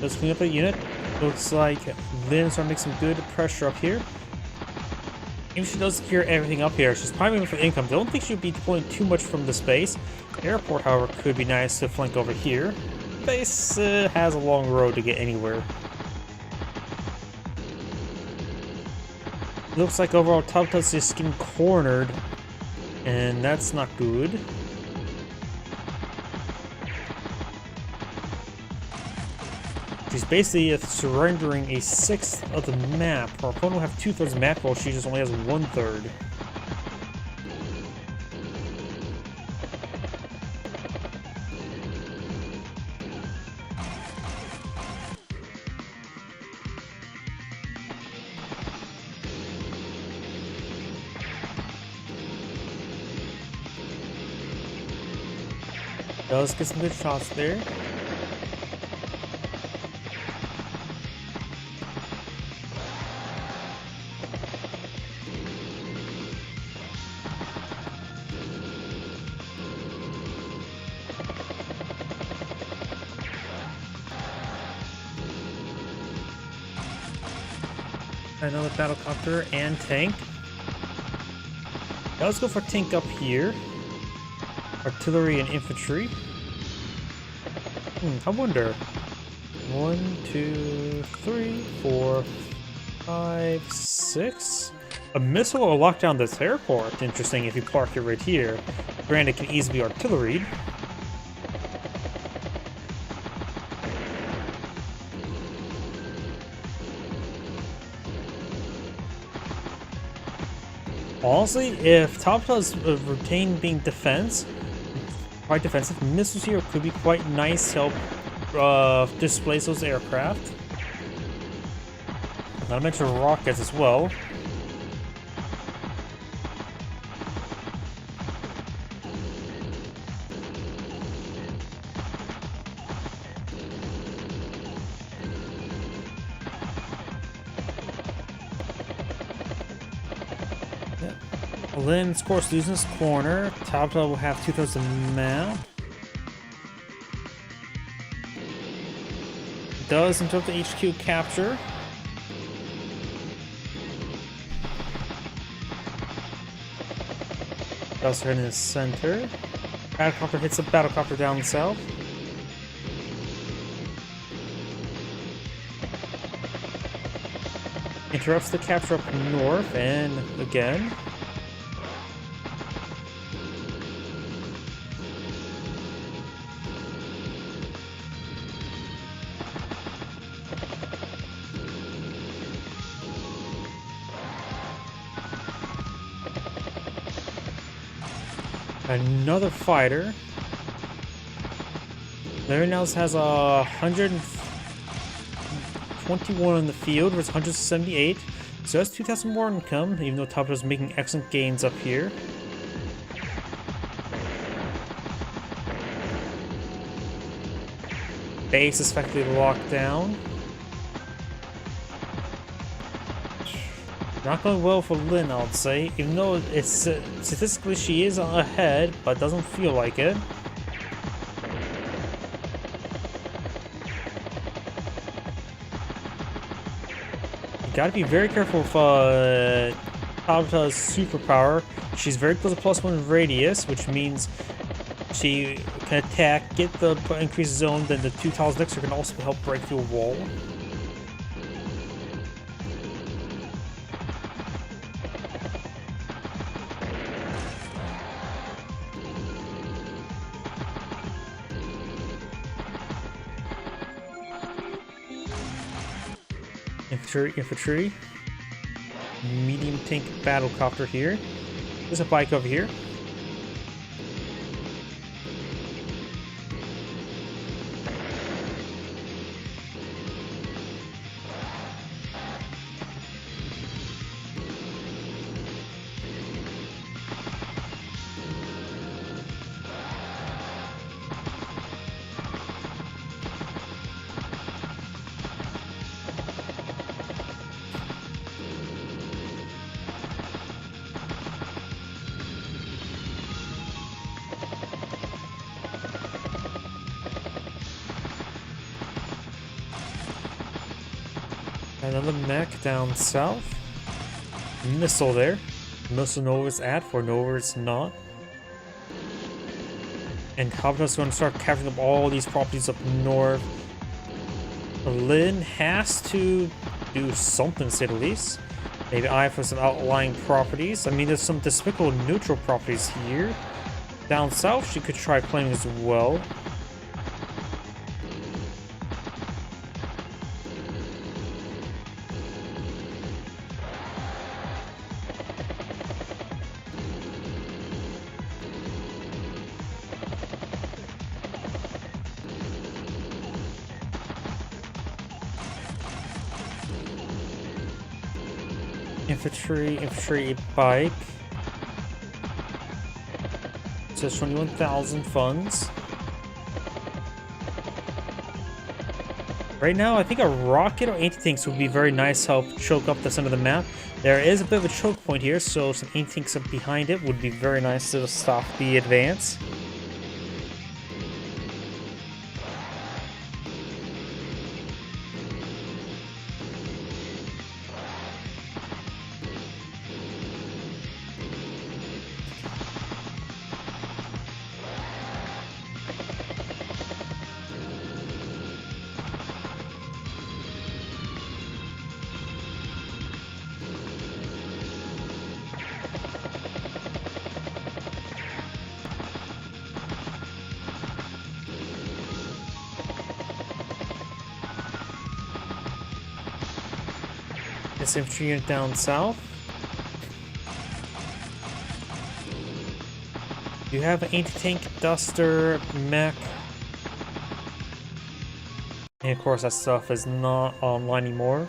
Speaker 1: Let's clean up the unit. Looks like Lynn is starting to make some good pressure up here. If she does secure everything up here, she's priming for income. Don't think she'll be deploying too much from the space. Airport, however, could be nice to flank over here. Base has a long road to get anywhere. Looks like overall Top Tut's just getting cornered, and that's not good. She's basically surrendering a sixth of the map. Her opponent will have 2/3 of the map, while she just only has 1/3. Does get some good shots there. Another battlecopter and tank. Now let's go for tank up here. Artillery and infantry. I wonder. 1, 2, 3, 4, 5, 6. A missile will lock down this airport. Interesting if you park it right here. Granted, it can easily be artillery. Honestly, if Top does retain being quite defensive, missiles here could be quite nice to help displace those aircraft. Not to mention rockets as well. Lynn, of course, losing his corner. Top will have 2,000 map. Does interrupt the HQ capture. Does in his center. Battlecopter hits a battlecopter down south. Interrupts the capture up north, and again. Another fighter. Larry now has 121 on the field versus 178. So that's 2,000 more income, even though Top is making excellent gains up here. Base is effectively locked down. Not going well for Lynn, I would say, even though it's statistically she is ahead, but doesn't feel like it. You gotta be very careful with Tabata's superpower. She's very close to +1 radius, which means she can attack, get the increased zone, then the 2 tiles next to her can also help break through a wall. Infantry, medium tank battlecopter here. There's a bike over here. Another mech down south. Missile there. Missile know where it's at, for know where it's not. And Habita's going to start capturing up all these properties up north. Lynn has to do something, to say the least. Maybe eye for some outlying properties. I mean, there's some despicable neutral properties here. Down south, she could try claiming as well. Infantry bike. It says 21,000 funds. Right now, I think a rocket or anti-tanks would be very nice to help choke up the center of the map. There is a bit of a choke point here, so some anti-tanks up behind it would be very nice to stop the advance. This infantry unit down south. You have an anti-tank, duster, mech. And of course that stuff is not online anymore.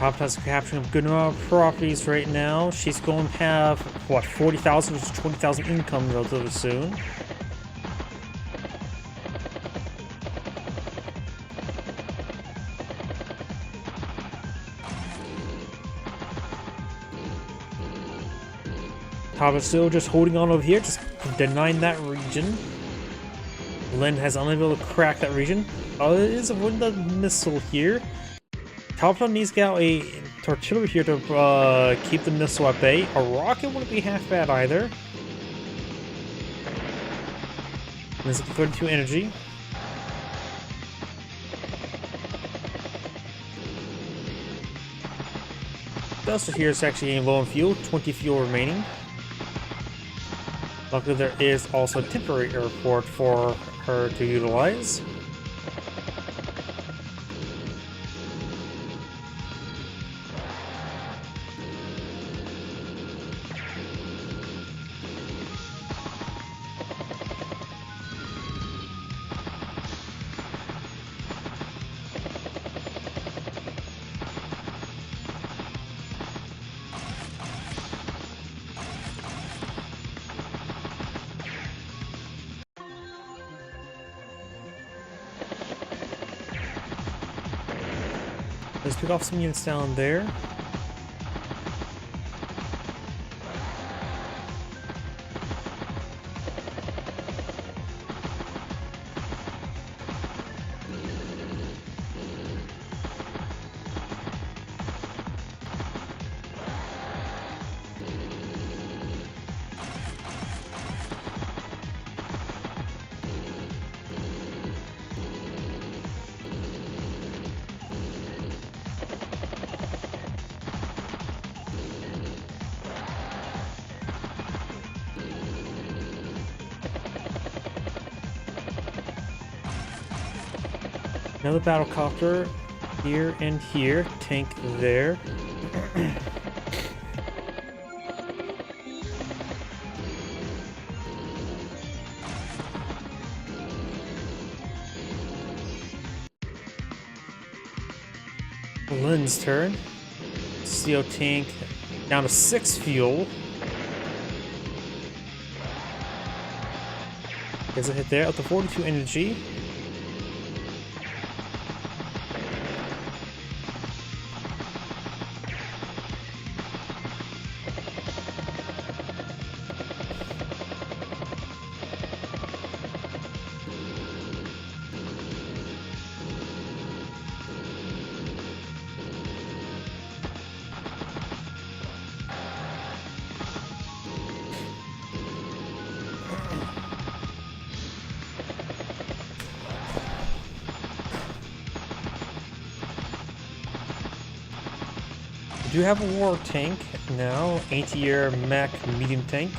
Speaker 1: Top has capturing a good amount of properties right now. She's going to have, what, 40,000 to 20,000 income relatively soon. Top is still just holding on over here, just denying that region. Lynn has unable to crack that region. It is avoiding the missile here. Top needs to get out a artillery here to keep the missile at bay. A rocket wouldn't be half bad either. There's 32 energy. Duster here is actually getting low on fuel, 20 fuel remaining. Luckily, there is also a temporary airport for her to utilize. Let's pick off some units down there. Another battlecopter here and here. Tank there. Lynn's turn. CO tank down to 6 fuel. Gets a hit there up to 42 energy. We do have a war tank now, anti-air mech medium tank.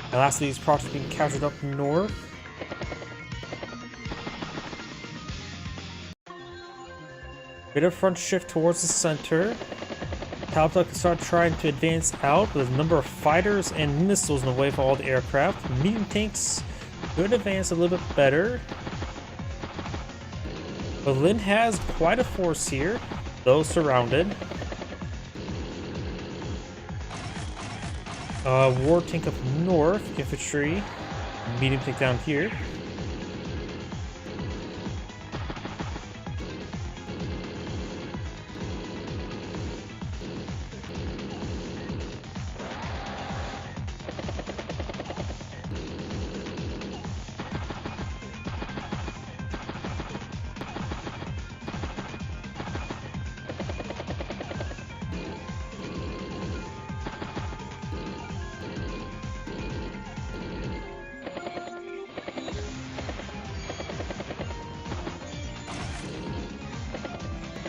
Speaker 1: And lastly, these products being captured up north. Bit of front shift towards the center. Talbot can start trying to advance out with a number of fighters and missiles in the way for all the aircraft. Medium tanks could advance a little bit better. But Lynn has quite a force here. Though surrounded. War tank up north, infantry, medium tank down here.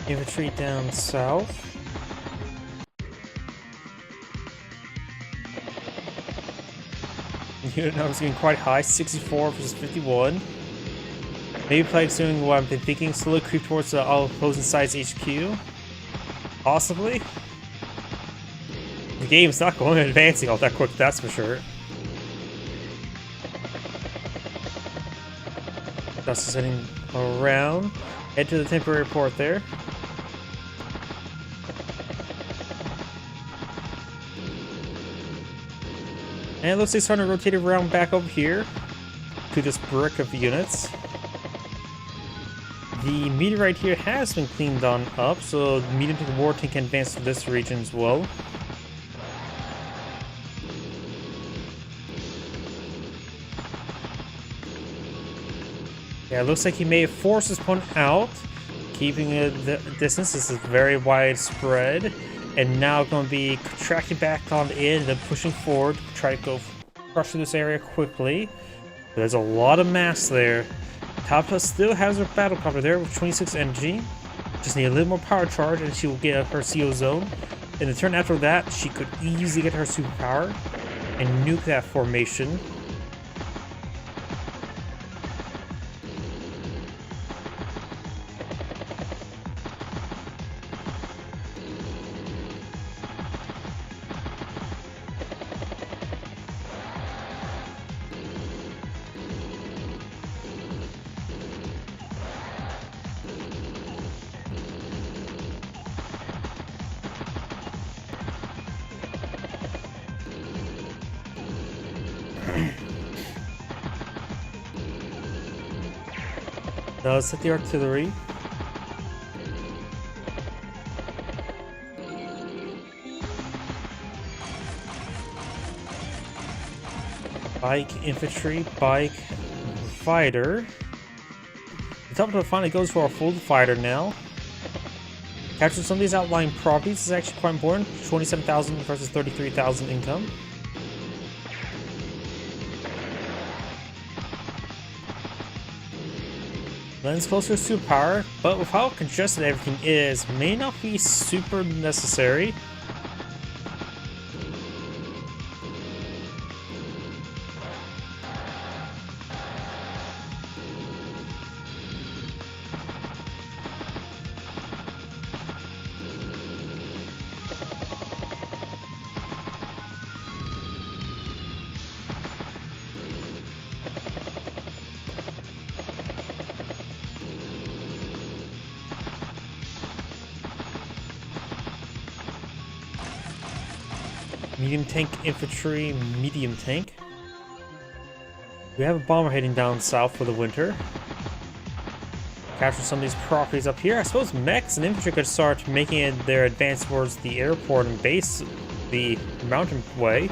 Speaker 1: Infantry down south. Unit numbers getting quite high, 64 versus 51. Maybe Plague's doing what I've been thinking, slowly creep towards the all opposing side's HQ. Possibly. The game's not going advancing all that quick, that's for sure. That's just heading around. Head to the temporary port there. And it looks like it's starting to rotate around back over here to this brick of units. The meteorite here has been cleaned on up, so the medium tank war tank can advance to this region as well. Yeah, it looks like he may have forced his opponent out, keeping the distance. This is very widespread, and now going to be contracting back on in and then pushing forward to try to go crush through this area quickly. But there's a lot of mass there. Talpa still has her battle copter there with 26 energy. Just need a little more power charge and she will get her CO zone. In the turn after that, she could easily get her superpower and nuke that formation. Does hit the artillery. Bike, infantry, bike, fighter. The top of it finally goes for a full fighter now. Capturing some of these outlying properties is actually quite important. 27,000 versus 33,000 income. Lens closer to superpower, but with how congested everything is, may not be super necessary. Medium tank infantry, medium tank. We have a bomber heading down south for the winter. Capture some of these properties up here. I suppose mechs and infantry could start making it their advance towards the airport and base the mountain way.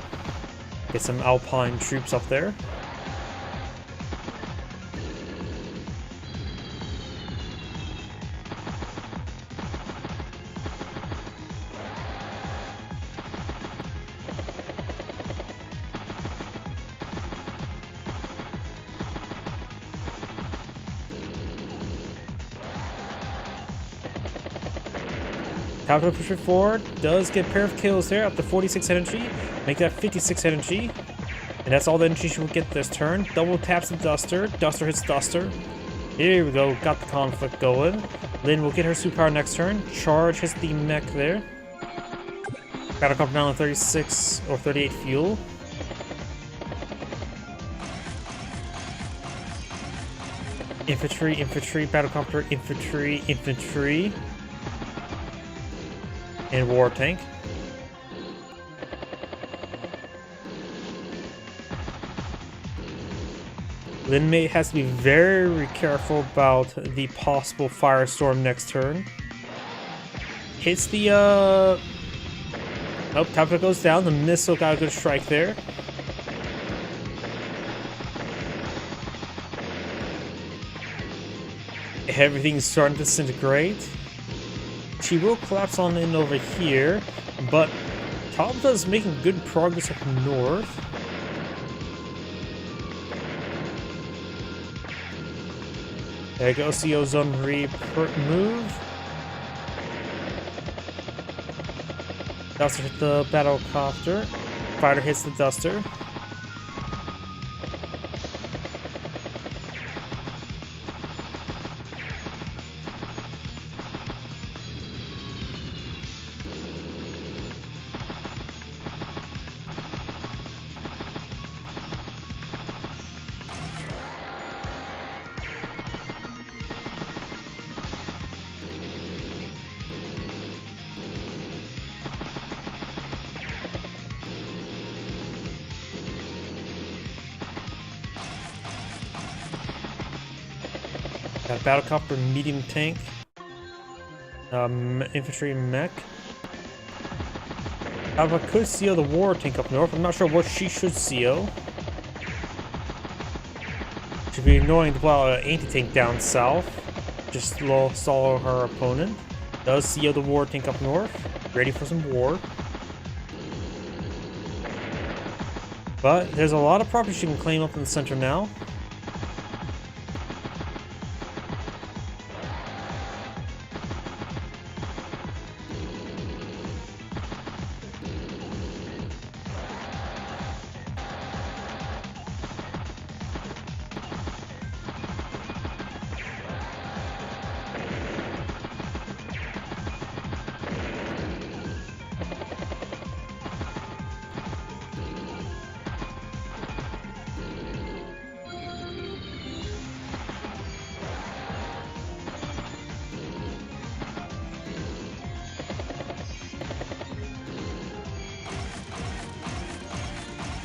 Speaker 1: Get some alpine troops up there. Talpa push it forward, does get a pair of kills there, up to 46 energy, make that 56 energy. And that's all the energy she will get this turn. Double taps the Duster, Duster hits Duster. Here we go, got the conflict going. Lynn will get her superpower next turn, charge hits the mech there. Battlecopter down to 36 or 38 fuel. Infantry, infantry, battlecopter, infantry, infantry. And war tank. Lin Mei has to be very careful about the possible firestorm next turn. Hits the oh, Talpa goes down, the missile got a good strike there. Everything's starting to disintegrate. She will collapse on in over here, but Talpa is making good progress up north. There you go, CO zone move. Duster hit the battlecopter. Fighter hits the Duster. Got a battlecopter, medium tank, infantry mech. I could CO the war tank up north. I'm not sure what she should CO. Should be annoying to plow an anti-tank down south. Just stall her opponent. Does CO the war tank up north. Ready for some war. But there's a lot of property she can claim up in the center now.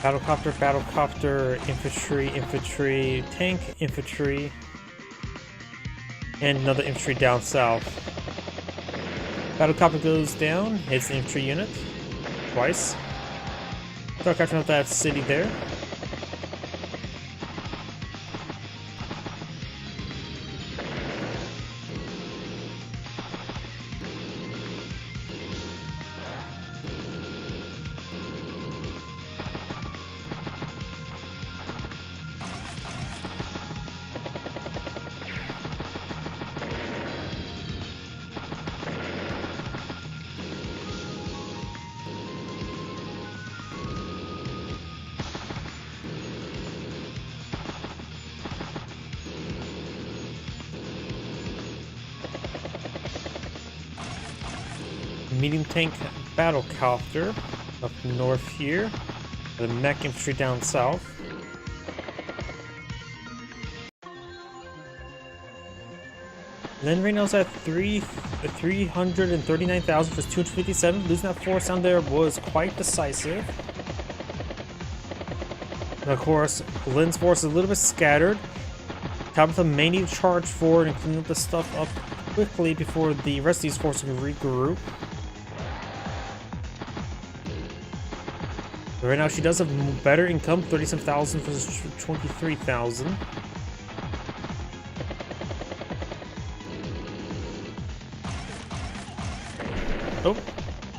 Speaker 1: Battlecopter, battlecopter, infantry, infantry, tank, infantry, and another infantry down south. Battlecopter goes down, hits the infantry unit twice. Start capturing up that city there. Medium tank battlecopter up north here. The mech infantry down south. And then right now it's at 339,000 versus 257. Losing that force down there was quite decisive. And of course, Lynn's force is a little bit scattered. Tabitha may need to charge forward and clean up this stuff up quickly before the rest of these forces can regroup. But right now she does have better income, 37,000 versus 23,000. Oh,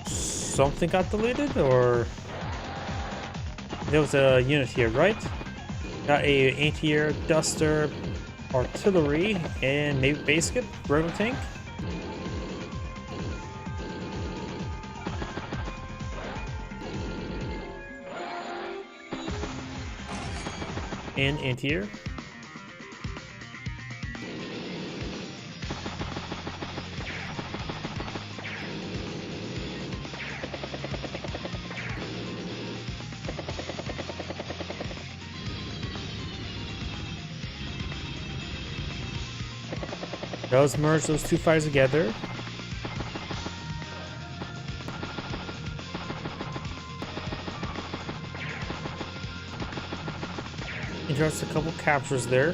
Speaker 1: something got deleted, or there was a unit here, right? Got a anti-air duster, artillery, and maybe basic rotor tank. And anti-air. Does merge those two fighters together. Just a couple captures there.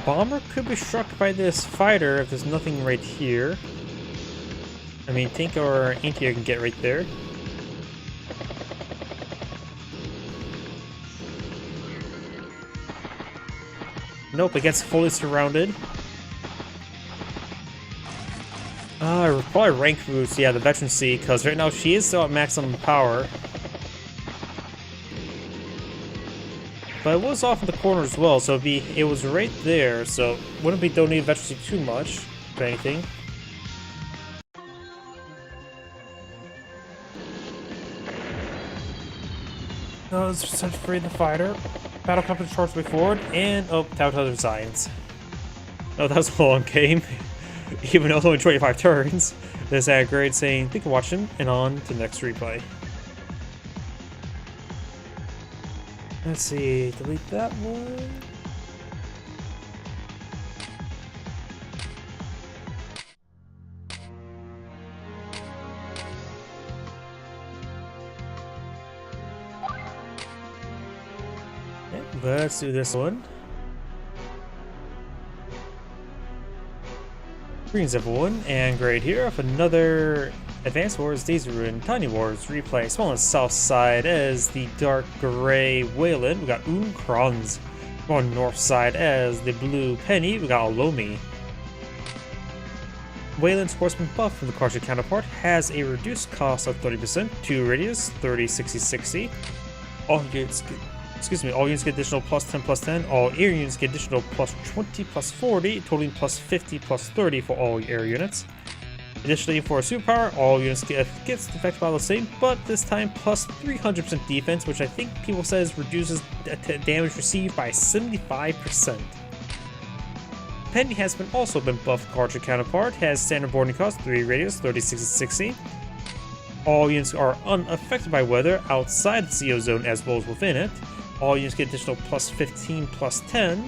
Speaker 1: Bomber could be struck by this fighter if there's nothing right here. I mean, tank or anti-air can get right there. Nope, it gets fully surrounded. Probably rank boost, yeah, the veterancy, because right now she is still at maximum power. But it was off in the corner as well, so it was right there, so wouldn't be donating veterancy too much, if anything. Let's set free the fighter. Battlecopter charged way forward, and oh, Telltale resigns. Oh, that was a long game. Even though it was only 25 turns. There's that grade saying, thank you for watching, and on to the next replay. Let's see, delete that one. Okay, let's do this one. Greetings everyone, and great here of another Advanced Wars Daisy Ruin Tiny Wars replay. Small on the south side as the dark gray Wayland, we got Unkranz. On north side as the blue Penny, we got Olomi. Wayland's Horseman buff from the Karja counterpart has a reduced cost of 30%, 2 radius, 30, 60, 60. All units get additional plus 10 plus 10. All air units get additional plus 20 plus 40, totaling plus 50 plus 30 for all air units. Additionally, for a superpower, all units gets affected by the same, but this time plus 300% defense, which I think people says reduces damage received by 75%. Penny has also been buffed. Karja counterpart has standard boarding cost, 3 radius, 30, 60, 60. All units are unaffected by weather outside the CO zone as well as within it. All units get additional plus 15 plus 10.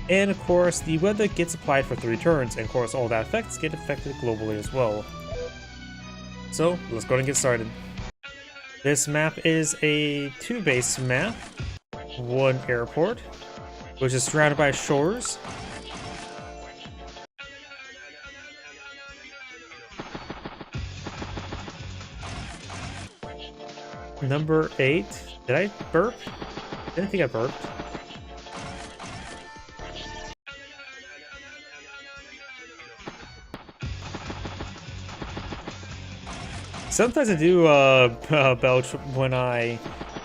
Speaker 1: And of course, the weather gets applied for 3 turns, and of course all that effects get affected globally as well. So, let's go ahead and get started. This map is a 2-base map, 1 airport, which is surrounded by shores. Number 8. Did I burp? Didn't think I burped. Sometimes I do belch when I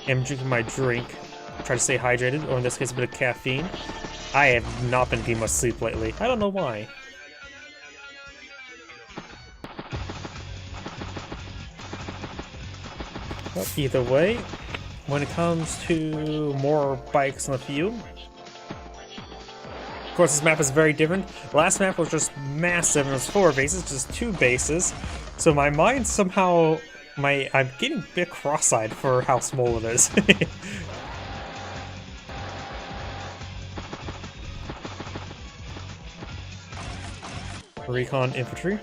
Speaker 1: am drinking my drink. Try to stay hydrated, or in this case a bit of caffeine. I have not been getting much sleep lately. I don't know why. But either way, when it comes to more bikes on the field, of course this map is very different. Last map was just massive and it was 4 bases, just 2 bases. So my mind somehow, I'm getting a bit cross-eyed for how small it is. Recon infantry.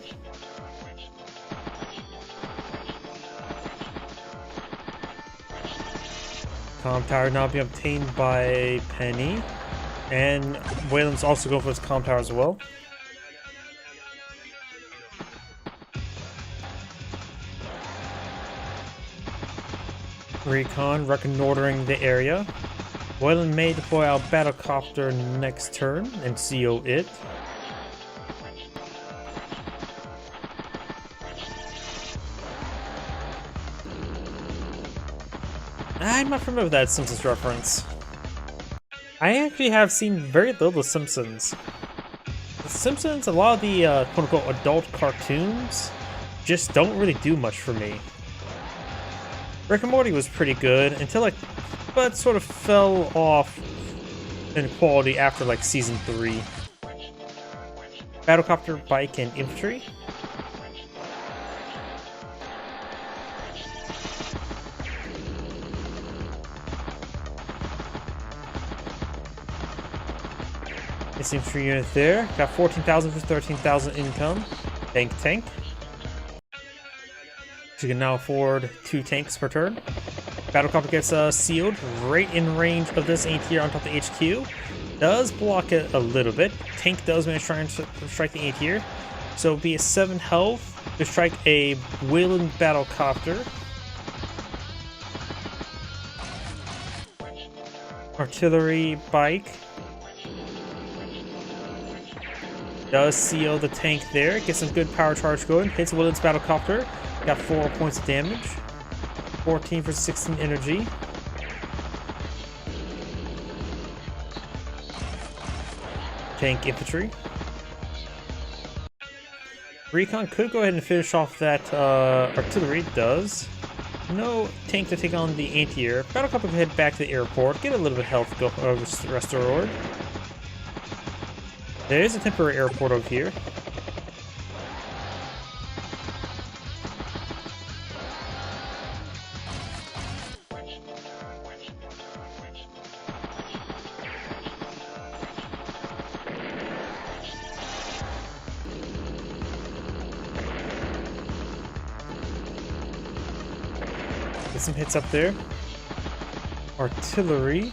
Speaker 1: Comm tower now being obtained by Penny. And Wayland's also going for his comm tower as well. Recon reconnoitering the area. Wayland may deploy our battlecopter next turn and CO it. I'm not familiar with that Simpsons reference. I actually have seen very little of The Simpsons. The Simpsons, a lot of the quote-unquote adult cartoons just don't really do much for me. Rick and Morty was pretty good until but sort of fell off in quality after season 3. Battlecopter, bike, and infantry. This infantry unit there got 14,000 for 13,000 income. Tank. So you can now afford 2 tanks per turn. Battlecopter gets sealed right in range of this anti-air on top of the HQ. Does block it a little bit. Tank does manage to try and strike the anti-air. So it'll be a 7 health to strike a Wayland battlecopter. Artillery bike. Does seal the tank there. Get some good power charge going. Hits Wayland's battlecopter. Got 4 points of damage. 14 for 16 energy. Tank infantry. Recon could go ahead and finish off that artillery. Does. No tank to take on the anti-air. Battlecopter can head back to the airport. Get a little bit of health restored. There is a temporary airport over here. Get some hits up there. Artillery.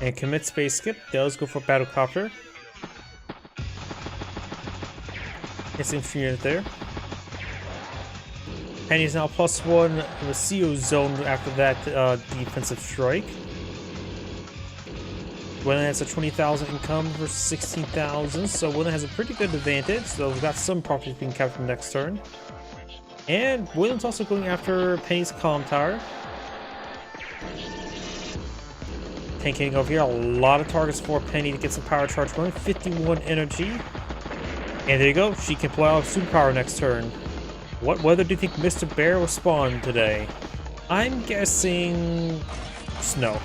Speaker 1: And commit space skip. Does go for battlecopter. It's infantry unit there. Penny's now +1 in the CO zone after that defensive strike. Wayland has a 20,000 income versus 16,000, so Wayland has a pretty good advantage. So we've got some properties being captured next turn. And Wayland's also going after Penny's Calm Tower. Tanking over here, a lot of targets for Penny to get some power charge going. 51 energy. And there you go, she can pull out superpower next turn. What weather do you think Mr. Bear will spawn today? I'm guessing snow.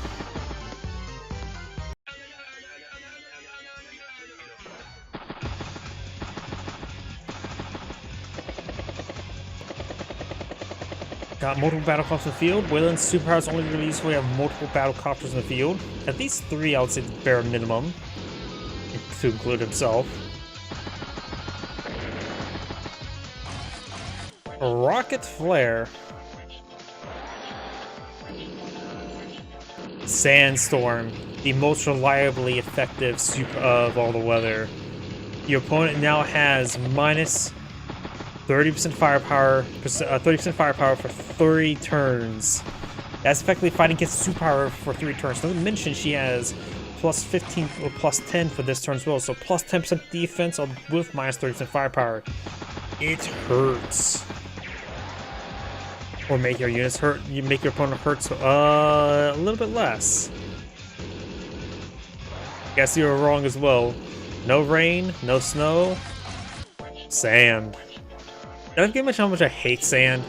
Speaker 1: Got multiple battlecopters in the field. Wayland's superpower is only released when we have multiple battlecopters in the field. At least 3, I would say, the bare minimum, to include himself. A rocket flare. Sandstorm, the most reliably effective super of all the weather. Your opponent now has minus 30% firepower, 30% firepower for 3 turns. That's effectively fighting against superpower for 3 turns. Not to mention she has plus 15 or plus 10 for this turn as well. So plus 10% defense with minus 30% firepower. It hurts. Or make your units hurt. You make your opponent hurt a little bit less. Guess you were wrong as well. No rain, no snow, sand. Did I get how much I hate sand?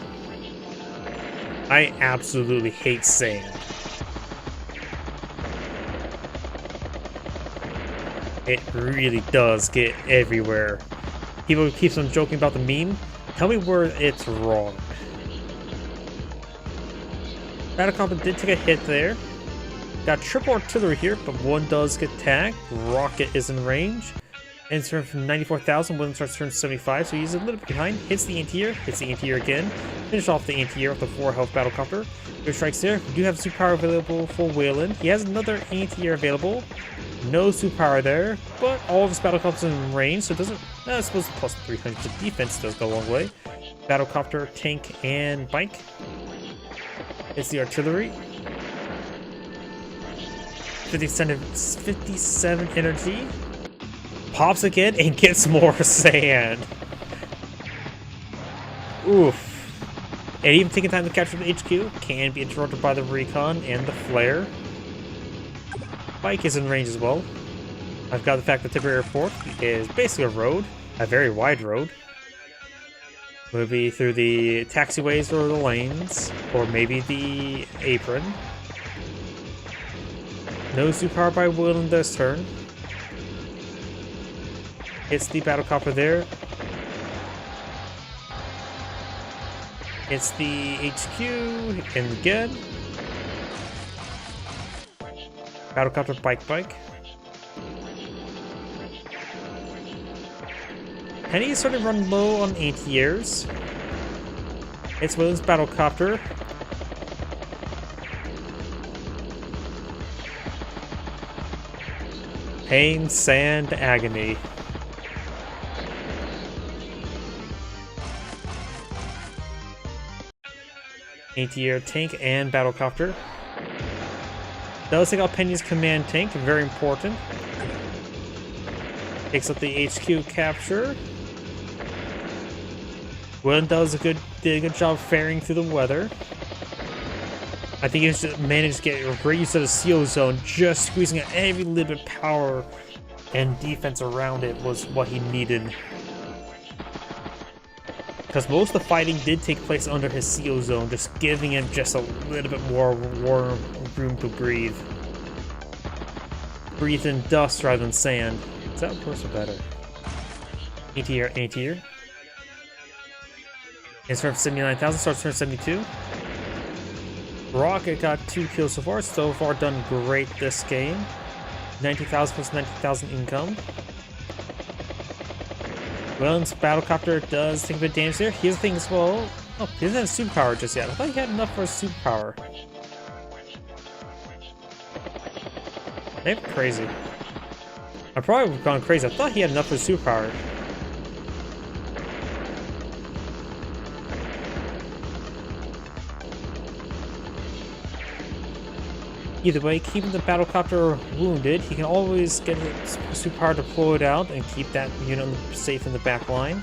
Speaker 1: I absolutely hate sand. It really does get everywhere. People keep on joking about the meme. Tell me where it's wrong. Battlecopter did take a hit there. Got triple artillery here, but one does get tagged. Rocket is in range. Ends turn from 94,000, William starts turn 75, so he's a little bit behind. Hits the anti-air, hits the anti-air again. Finish off the anti-air with the 4 health battlecopter. Good strikes there. We do have superpower available for Wayland. He has another anti-air available. No superpower there, but all of his battlecopters in range, so it doesn't. I suppose plus 300 defense does go a long way. Battlecopter, tank, and bike. It's the artillery. 57 energy. Pops again and gets more sand. Oof. And even taking time to capture the HQ can be interrupted by the recon and the flare. Bike is in range as well. I've got the fact that Tipper Airport is basically a road, a very wide road. Maybe through the taxiways or the lanes, or maybe the apron. No superpower by Wayland this turn. It's the battlecopter there. It's the HQ, and again. Battlecopter, bike. Penny is starting to run low on anti-airs. It's Wayland's battlecopter. Pain, sand, agony. Anti-air tank and battlecopter. Does take out Penny's command tank, very important. Takes up the HQ capture. Wayland did a good job faring through the weather. I think he just managed to get a great use of the CO zone, just squeezing out every little bit of power and defense around it was what he needed. Because most of the fighting did take place under his CO zone, just giving him just a little bit more warm room to breathe. Breathe in dust rather than sand. Is that worse or better? Anti-air. It's from 79,000, starts turn 72. Rocket got 2 kills so far. So far done great this game. 90,000 plus 90,000 income. Wayland's battlecopter does take a bit of damage there. Here's the thing as well. Oh, he doesn't have superpower just yet. I thought he had enough for a superpower. They're crazy. I probably would have gone crazy. I thought he had enough for superpower. Either way, keeping the battlecopter wounded, he can always get his superpower deployed out and keep that unit safe in the back line.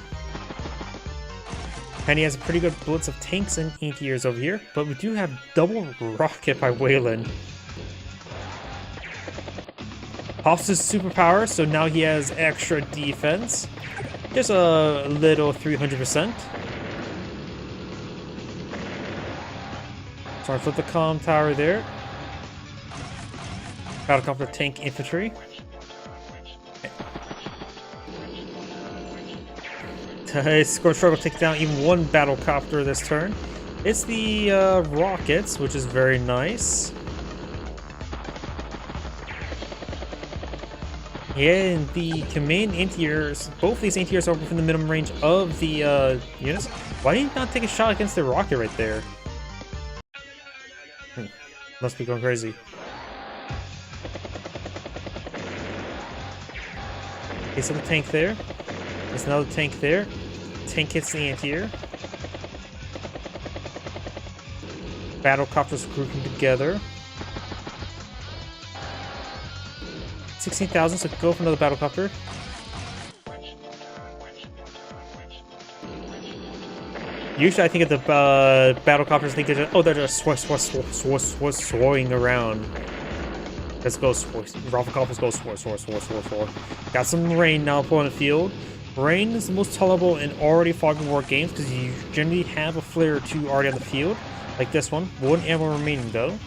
Speaker 1: Penny has a pretty good blitz of tanks and anti-airs over here, but we do have double rocket by Waylon. Pops his superpower, so now he has extra defense. Just a little 300%. Sorry, flip the comm tower there. Battlecopter tank infantry. It's going to struggle to take down even one battlecopter this turn. It's the rockets, which is very nice. And the command anti-airs, both these anti-airs are within the minimum range of the units. Why did he not take a shot against the rocket right there? Must be going crazy. Okay, so the tank there. There's another tank there. Tank hits the anti-air. Battlecopters grouping together. 16,000, so go for another battlecopter. Usually I think of the battlecopters think they're just, oh, they're just swirling around. Let's go Rafflecopters go swirl. Got some rain now upon the field. Rain is the most tolerable in already Fog of War games because you generally have a flare or two already on the field, like this one. One ammo remaining though.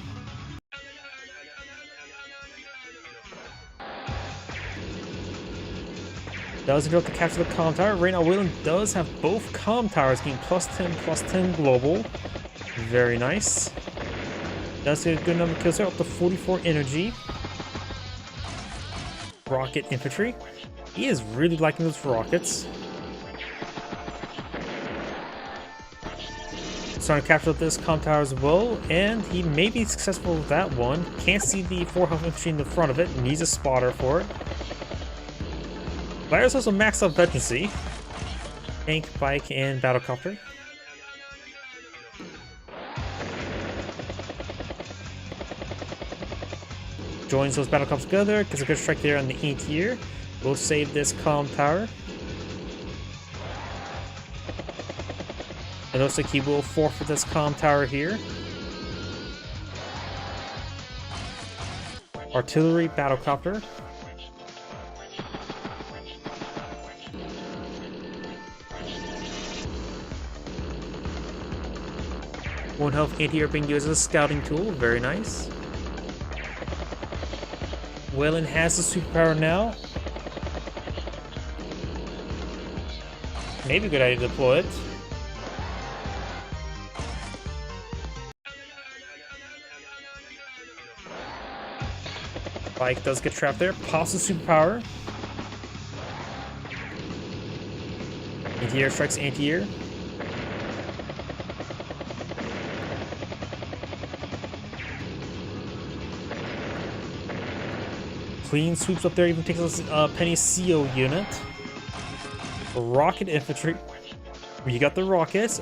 Speaker 1: Does go to capture the comm tower. Right now, Waylon does have both comm towers getting +10/+10 global. Very nice. Does get a good number of kills there, up to 44 energy. Rocket infantry. He is really liking those rockets. Starting to capture this comm tower as well, and he may be successful with that one. Can't see the 4 health infantry in the front of it. Needs a spotter for it. Players also maxed out veterancy. Tank, bike, and battlecopter. Joins those battlecopters together, gets a good strike there on the anti-air. We'll save this comm tower. It looks like he will forfeit this comm tower here. Artillery battlecopter. One health anti-air being used as a scouting tool, very nice. Waylon has the superpower now. Maybe a good idea to deploy it. Bike does get trapped there. Pops the superpower. Anti-air strikes anti-air. Clean sweeps up there, even takes a Penny CO unit. Rocket infantry. You got the rockets.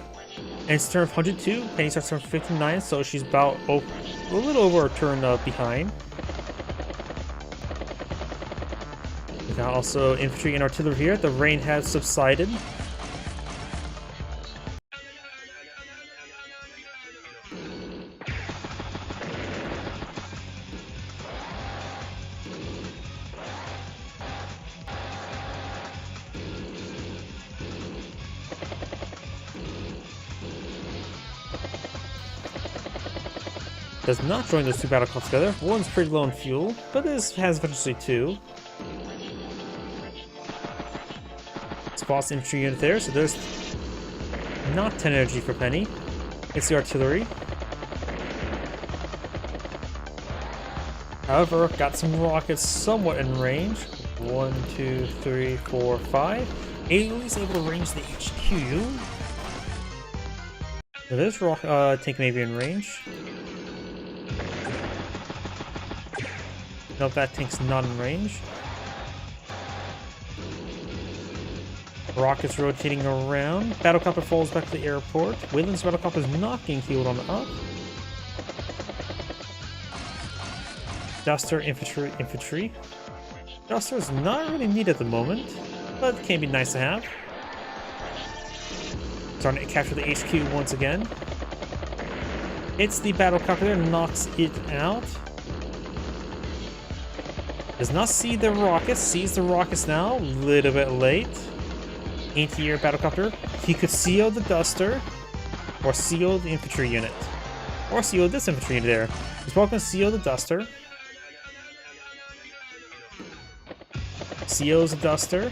Speaker 1: And it's turn of 102. Penny starts turn 59, so she's about a little over a turn behind. We got also infantry and artillery here. The rain has subsided. Does not join those two battlecopters together. One's pretty low on fuel, but this has eventually two. Spots the infantry unit there, so there's not 10 energy for Penny. It's the artillery. However, got some rockets somewhat in range. 1, 2, 3, 4, 5. Ailey's able to range the HQ. So this tank may be in range. Nope, that tank's not in range. Rockets rotating around. Battlecopter falls back to the airport. Wayland's battlecopter is not getting healed on the up. Duster, infantry. Duster is not really needed at the moment, but it can be nice to have. Starting to capture the HQ once again. Hits the battlecopter there, knocks it out. Does not see the rockets, sees the rockets now, a little bit late. Anti-air battlecopter. He could seal the Duster, or seal the infantry unit. Or seal this infantry unit there. He's probably going to seal the Duster. Seals the Duster.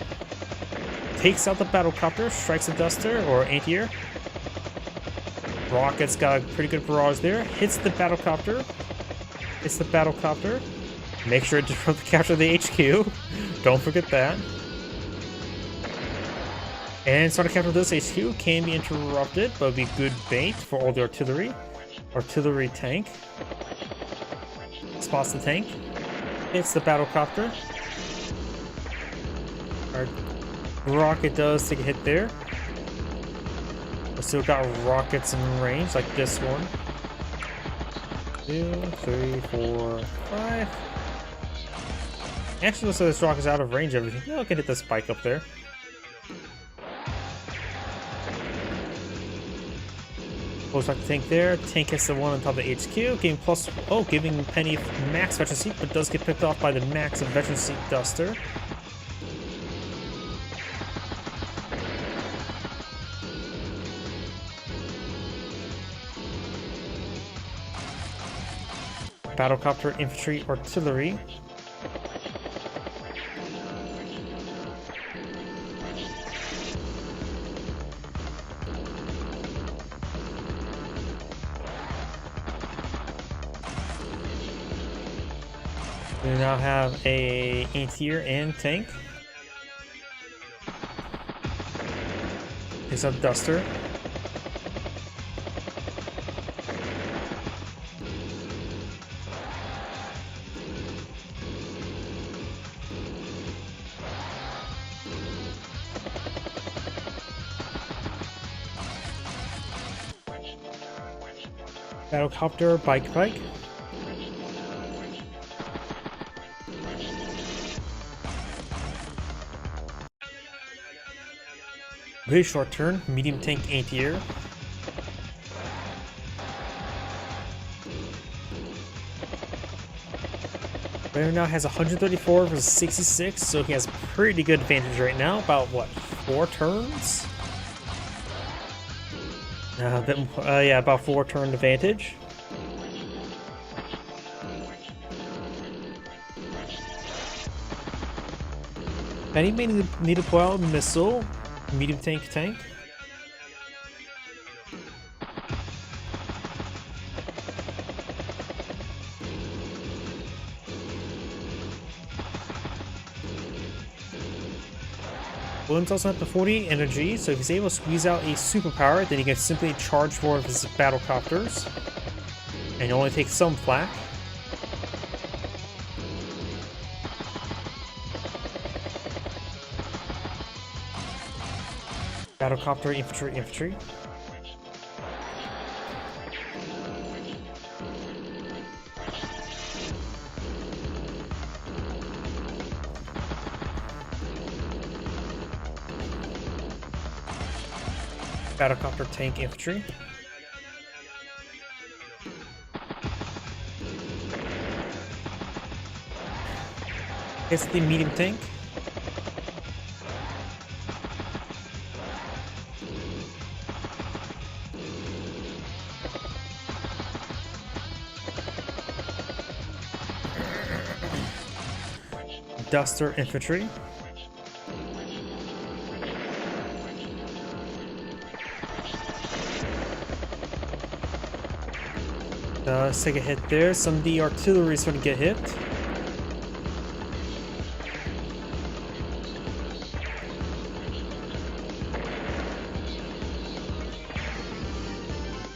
Speaker 1: Takes out the battlecopter, strikes the Duster, or anti-air. Rockets got a pretty good barrage there. Hits the battlecopter. Hits the battlecopter. Make sure to capture the HQ. Don't forget that. And starting to capture this HQ can be interrupted, but would be good bait for all the artillery. Artillery tank. Spots the tank. Hits the battlecopter. Our rocket does take a hit there. We still got rockets in range, like this one. 2, 3, 4, 5. Actually, looks like this rocket's out of range. Everything. No, I can hit the spike up there. Goes back to tank there. Tank hits the one on top of the HQ. Giving plus. Oh, giving Penny max veteran seat, but does get picked off by the max of veteran seat Duster. Battlecopter, infantry, artillery. We now have a anti-air and tank. Picks up Duster. Battlecopter, bike. Very short turn, medium tank anti-air. Raider now has 134 versus 66, so he has pretty good advantage right now. About what, 4 turns? Yeah, about 4 turn advantage. And he may need to pull out a missile. Medium tank. Williams also has the 40 energy, so if he's able to squeeze out a superpower, then he can simply charge forward with his battlecopters. And only take some flak. Battlecopter, infantry. Battlecopter, tank, infantry. Hits the medium tank. Duster, infantry. Let's take a hit there. Some of the artillery is going to get hit.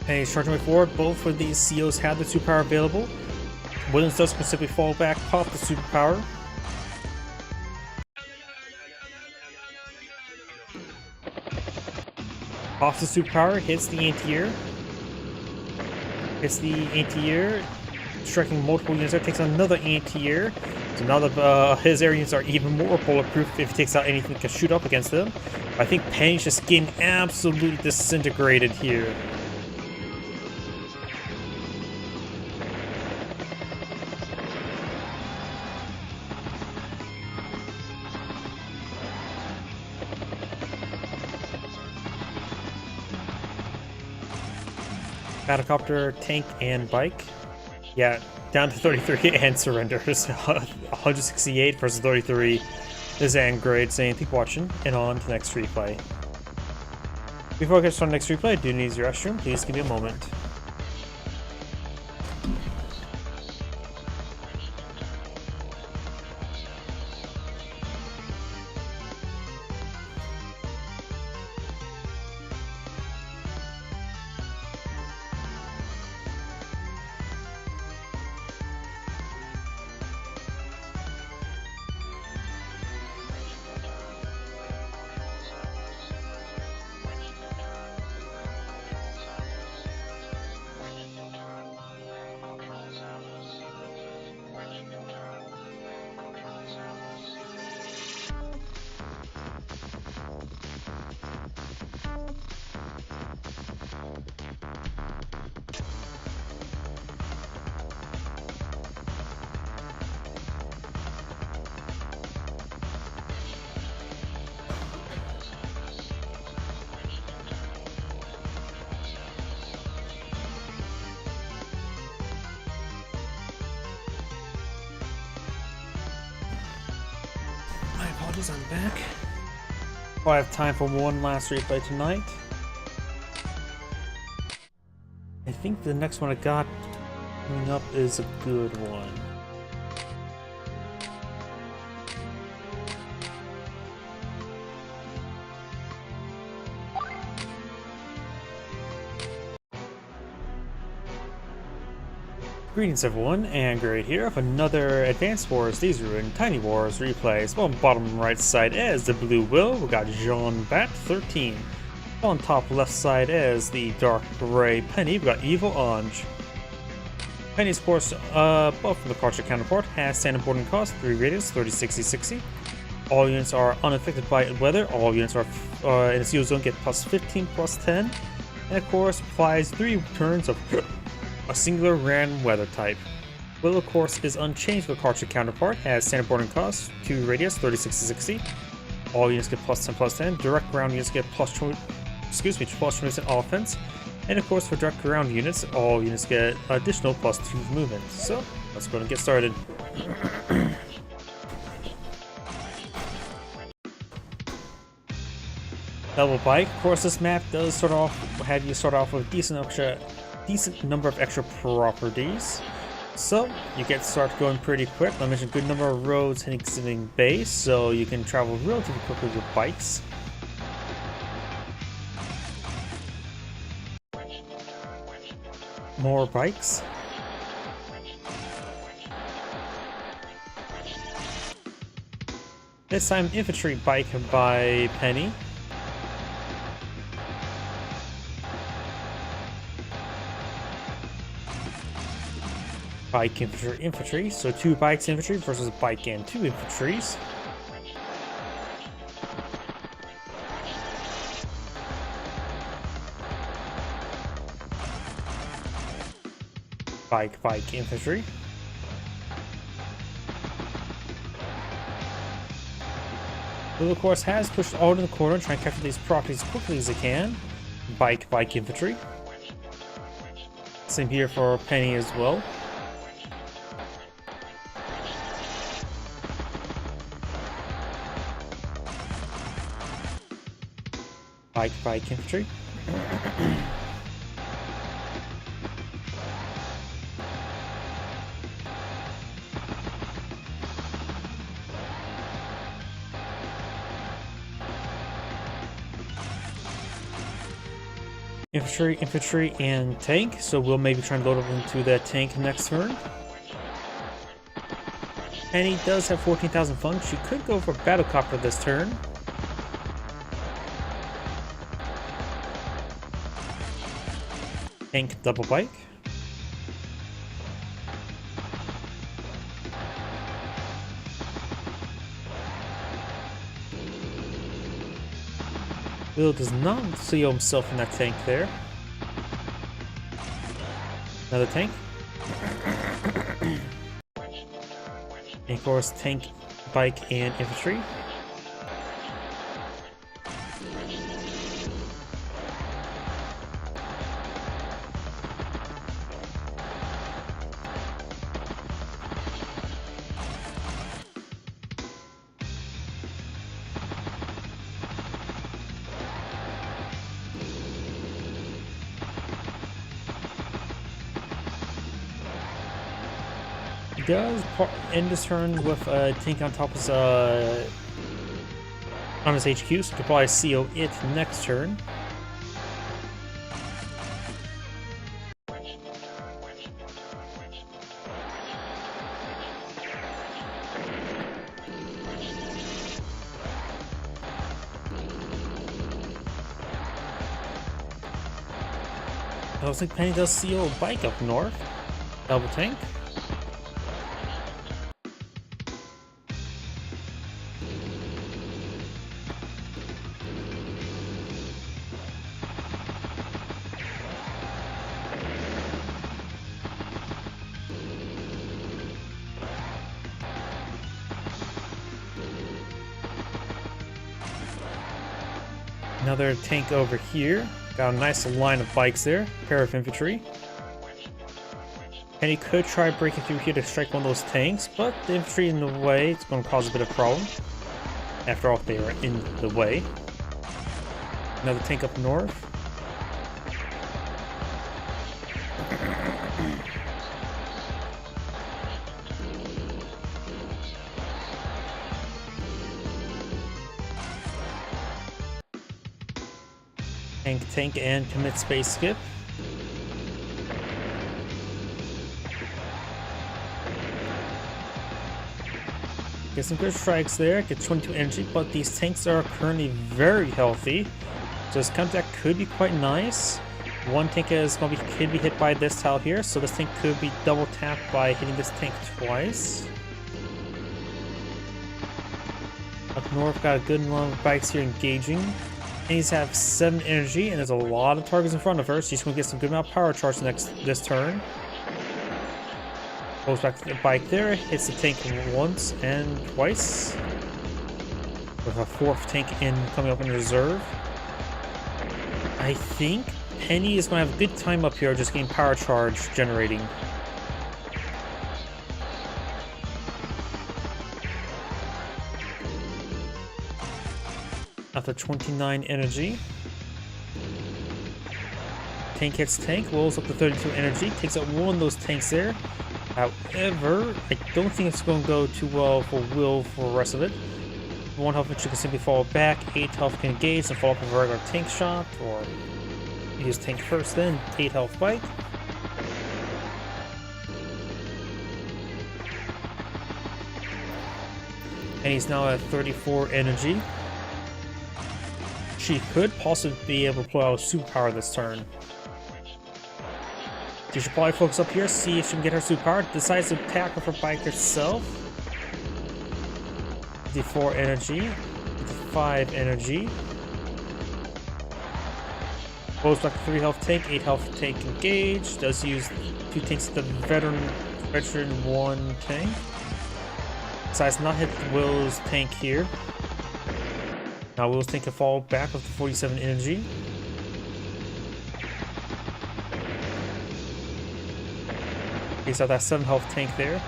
Speaker 1: And he's charging way forward. Both of these COs have the superpower available. Williams does simply fall back, pop the superpower. Pops the superpower, hits the anti-air. Hits the anti-air, striking multiple units there, takes another anti-air. So now his air units are even more bulletproof if he takes out anything that can shoot up against them. I think Penny's just getting absolutely disintegrated here. Battlecopter, tank, and bike. Yeah, down to 33 and surrenders. 168 versus 33. This is Angrade saying, keep watching, and on to the next replay. Before I get started on the next replay, I do need your restroom. Please give me a moment. I'm back. I have time for one last replay tonight. I think the next one I got coming up is a good one. Greetings everyone, and Great here of another Advanced Wars These Ruined Tiny Wars replays. Well, on the bottom right side is the Blue Will, we got Jean Bat 13. On top left side is the Dark Gray Penny, we got Evil Ange. Penny's course, above from the Cartridge counterpart, has standard boarding cost, 3 radius, 30, 60, 60. All units are unaffected by weather, all units are in the seal zone get plus 15, plus 10. And of course, applies 3 turns of a singular random weather type. Will, of course, is unchanged for the Cartridge counterpart, has standard boarding cost, 2 radius, 30, 60, 60. All units get plus 10, plus 10. Direct ground units get plus 20% offense. And of course, for direct ground units, all units get additional plus 2 movement. So, let's go and get started. Double bike. Of course, this map does have you start off with decent number of extra properties, so you get start going pretty quick. I mentioned good number of roads hitting base, so you can travel relatively quickly with bikes. More bikes. This time infantry bike by Penny. Bike infantry, so 2 bikes infantry versus a bike and 2 infantries. Bike infantry. Blue, of course, has pushed all in the corner, trying to capture these properties as quickly as they can. Bike infantry. Same here for Penny as well. Bike infantry. Infantry, and tank, so we'll maybe try and load up into that tank next turn. Penny does have 14,000 funds. She could go for Battle Copter this turn. Tank double bike. Will does not see himself in that tank there. Another tank. And of course, tank, bike, and infantry. Does end this turn with a tank on top of on his HQ, so you could probably CO it next turn. I was like Penny does CO bike up north. Double tank. Another tank over here. Got a nice line of bikes there. Pair of infantry. And he could try breaking through here to strike one of those tanks, but the infantry in the way, it's going to cause a bit of problem. After all, they are in the way. Another tank up north. Tank, and commit space skip. Get some good strikes there, get 22 energy, but these tanks are currently very healthy. So this contact could be quite nice. One tank is going to could be hit by this tile here, so this tank could be double tapped by hitting this tank twice. Up north, got a good amount of bikes here engaging. Pennies have 7 energy, and there's a lot of targets in front of her, so she's going to get some good amount of power charge this turn. Goes back to the bike there, hits the tank once and twice. With a 4th tank coming up in reserve. I think Penny is going to have a good time up here just getting power charge generating. After 29 energy. Tank hits tank, rolls up to 32 energy, takes out one of those tanks there. However, I don't think it's going to go too well for Will for the rest of it. 1 health can simply fall back, 8 health can engage and follow up with a regular tank shot, or use tank first, then 8 health bike. And he's now at 34 energy. She could possibly be able to pull out a superpower this turn. She should probably focus up here, see if she can get her superpower. Decides to attack with her bike herself. 54 energy. 55 energy. Goes back to 3 health tank, 8 health tank engage. Does use 2 tanks at the veteran 1 tank. Decides not hit Will's tank here. Now Will's tank can fall back with the 47 energy. Takes out that 7 health tank there.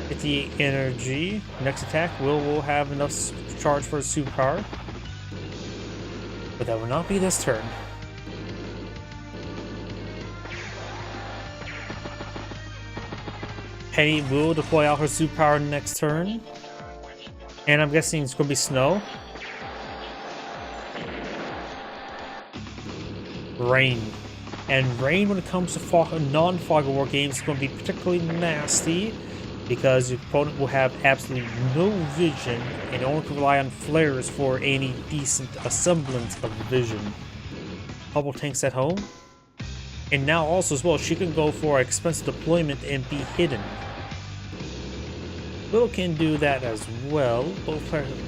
Speaker 1: 58 energy. Next attack, Will have enough charge for his superpower. But that will not be this turn. Penny will deploy out her superpower next turn. And I'm guessing it's going to be snow. Rain. And rain, when it comes to non-fog of war games, is going to be particularly nasty. because your opponent will have absolutely no vision and only can rely on flares for any decent semblance of vision. Couple tanks at home. And now also as well, she can go for expensive deployment and be hidden. Willow can do that as well.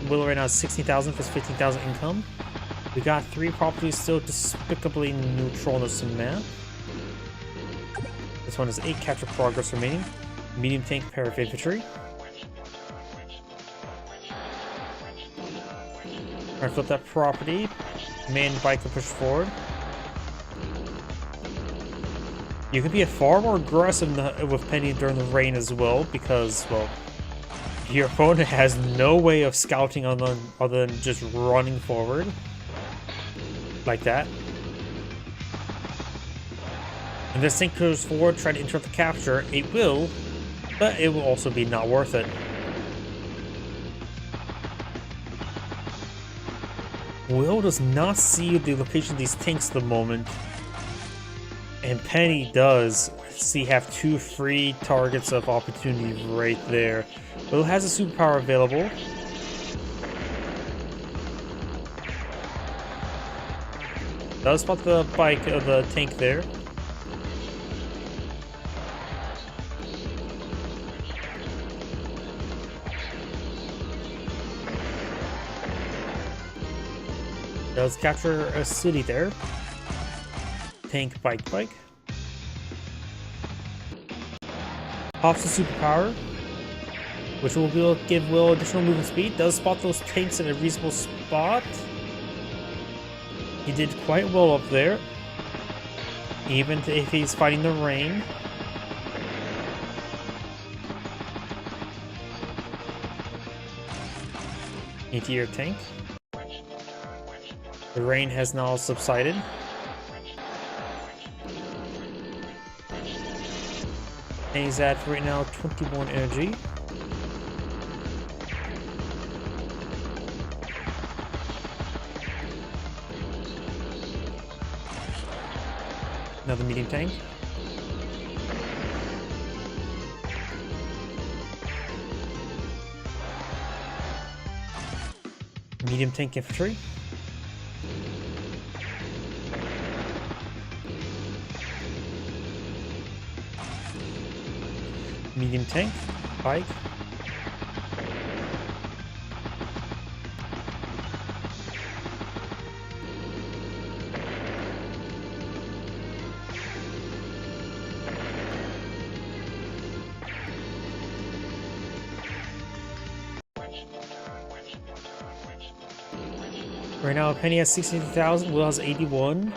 Speaker 1: Willow right now is 16,000 for 15,000 income. We got 3 properties still despicably neutral on this map. This one has 8 capture progress remaining. Medium tank, pair of infantry. Alright, flip that property. Man bike will push forward. You can be far more aggressive with Penny during the rain as well, because, well, your opponent has no way of scouting other than just running forward. Like that. And this tank goes forward, try to interrupt the capture. It will, but it will also be not worth it. Will does not see the location of these tanks at the moment. And Penny does have 2 free targets of opportunity right there. Will has a superpower available. Does spot the bike of the tank there. Does capture a city there. Tank, bike. Pops the superpower, which will give Will additional movement speed. Does spot those tanks in a reasonable spot. He did quite well up there, even if he's fighting the rain. Anti-air tank. The rain has now subsided. And he's at right now 21 energy. Another medium tank. Medium tank infantry. Medium tank, bike. Right now, Penny has 60,000, Will has 81.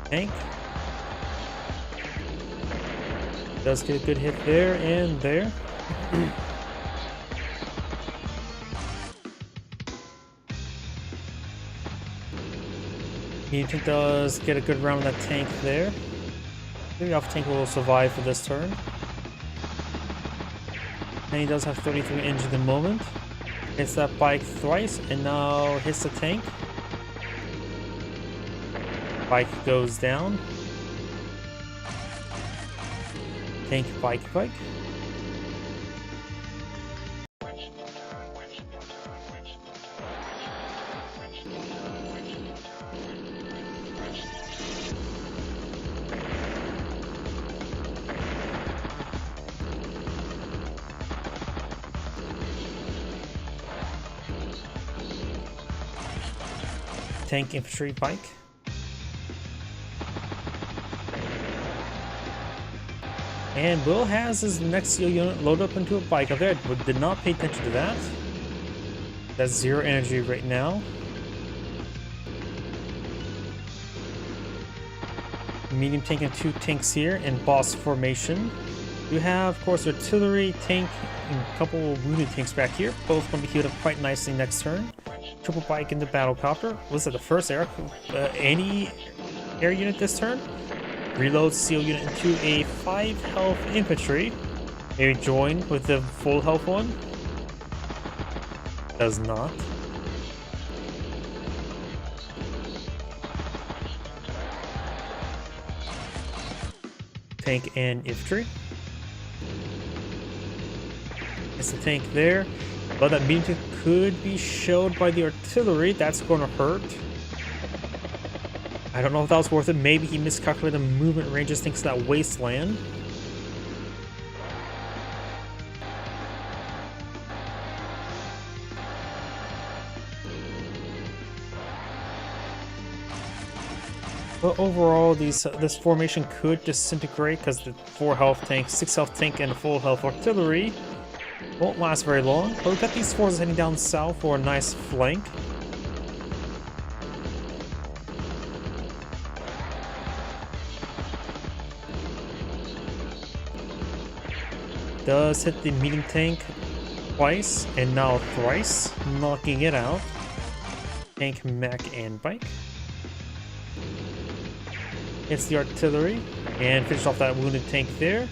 Speaker 1: Tank. Does get a good hit there and there. He does get a good round on that tank there. Maybe off tank will survive for this turn. And he does have 33 energy at the moment. Hits that bike thrice and now hits the tank. Bike goes down. Tank, bike. Tank, infantry, bike. And Will has his next seal unit load up into a bike up there, but did not pay attention to that. That's 0 energy right now. Medium tank and 2 tanks here in boss formation. You have, of course, artillery, tank, and a couple of wounded tanks back here. Both going to be healed up quite nicely next turn. Triple bike in the battlecopter. Was it the first any air unit this turn? Reload seal unit into a 5 health infantry. Maybe join with the full health one. Does not. tank and infantry. It's the tank there, but that medium tank could be shelled by the artillery. That's going to hurt. I don't know if that was worth it. Maybe he miscalculated the movement ranges thanks to that wasteland. But overall, this formation could disintegrate because the 4 health tank, 6 health tank, and full health artillery won't last very long. But we've got these forces heading down south for a nice flank. Does hit the medium tank twice and now thrice, knocking it out. Tank, mech, and bike. Hits the artillery and finish off that wounded tank there.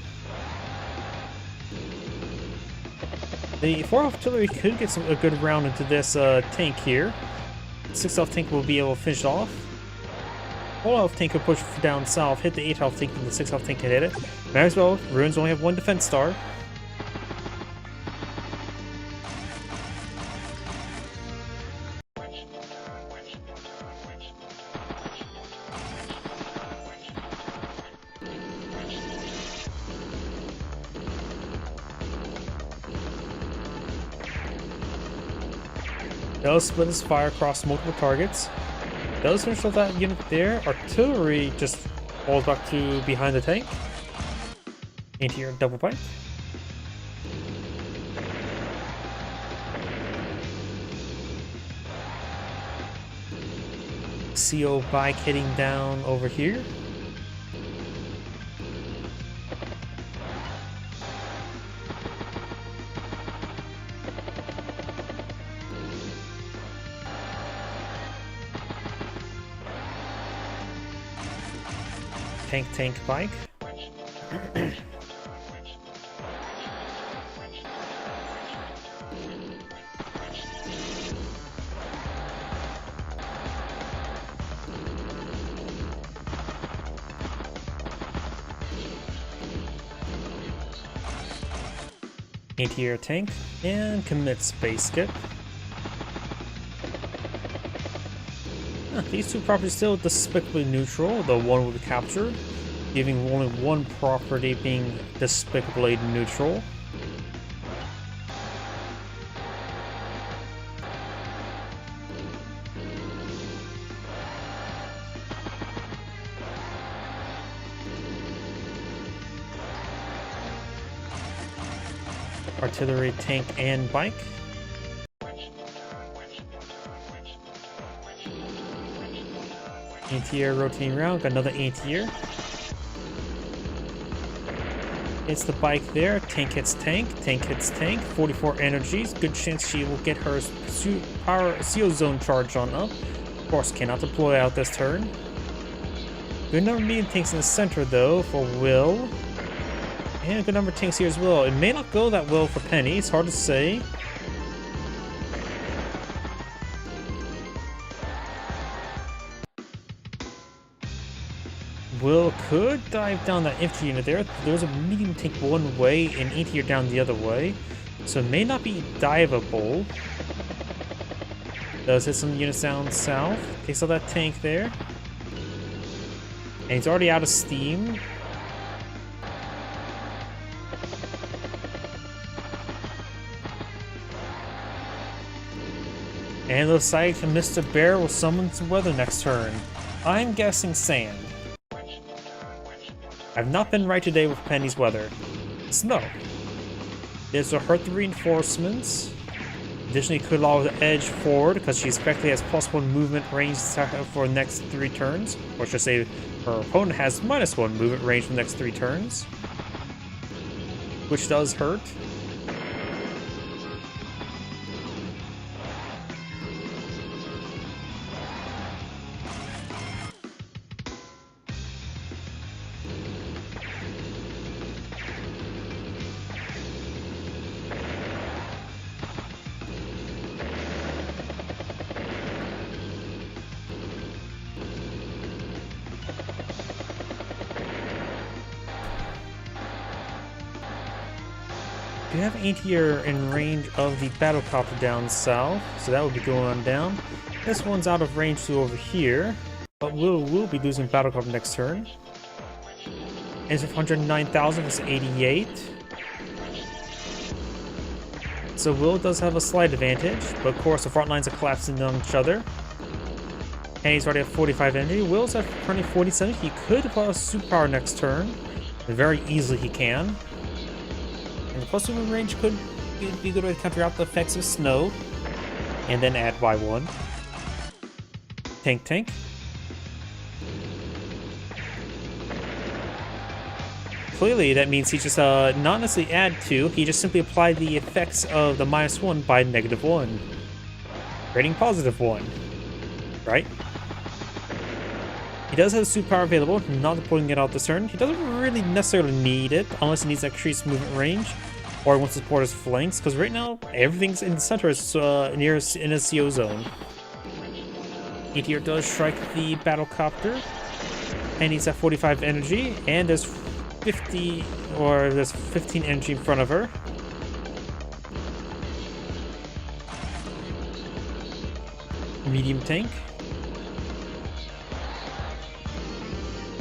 Speaker 1: The 4 artillery could get a good round into this tank here. 6 health tank will be able to finish it off. 4 health tank could push down south, hit the 8 health tank, and the 6 health tank can hit it. Might as well. Ruins only have 1 defense star. Does split his fire across multiple targets. Does finish off that unit there. Artillery just falls back to behind the tank. Into your double pipe. CO bike hitting down over here. Tank bike. Anti-air tank and commit space skip. These 2 properties still despicably neutral, the one will be captured, giving only 1 property being despicably neutral. Artillery, tank, and bike. Anti-air rotating around, got another anti-air. Hits the bike there, tank hits tank, tank hits tank, 44 energies, good chance she will get her power CO zone charge on up. Of course, cannot deploy out this turn. Good number of medium tanks in the center though for Will. And a good number of tanks here as well. It may not go that well for Penny, it's hard to say. Will could dive down that infantry unit there. There's a medium tank one way and anti-air down the other way. So it may not be diveable. Does hit some units down south. Takes out that tank there. And he's already out of steam. And looks like Mr. Bear will summon some weather next turn. I'm guessing sand. I've not been right today with Penny's weather. Snow. This will hurt the reinforcements. Additionally, could allow the edge forward because she effectively has +1 movement range for the next 3 turns. Or should I say, her opponent has -1 movement range for the next 3 turns. Which does hurt. Do have anti-air in range of the battle copter down south, so that will be going on down. This one's out of range to over here, but we'll be losing battle copter next turn. Ends with 109,000 versus 88. So Will does have a slight advantage, but of course the front lines are collapsing on each other. And he's already at 45 energy. Will's at currently 47. He could apply a superpower next turn. Very easily he can. And the plus movement range could be a good way to counter out the effects of snow. And then add Y1. Tank tank. Clearly that means he just not necessarily add 2, he just simply applied the effects of the -1 by -1. Creating +1. Right? He does have a superpower available, not deploying it out this turn. He doesn't really necessarily need it, unless he needs to increase movement range, or he wants to support his flanks, because right now, everything's in the center is near in a CO zone. Meteor does strike the battlecopter, and he's at 45 energy, and there's 15 energy in front of her. Medium tank.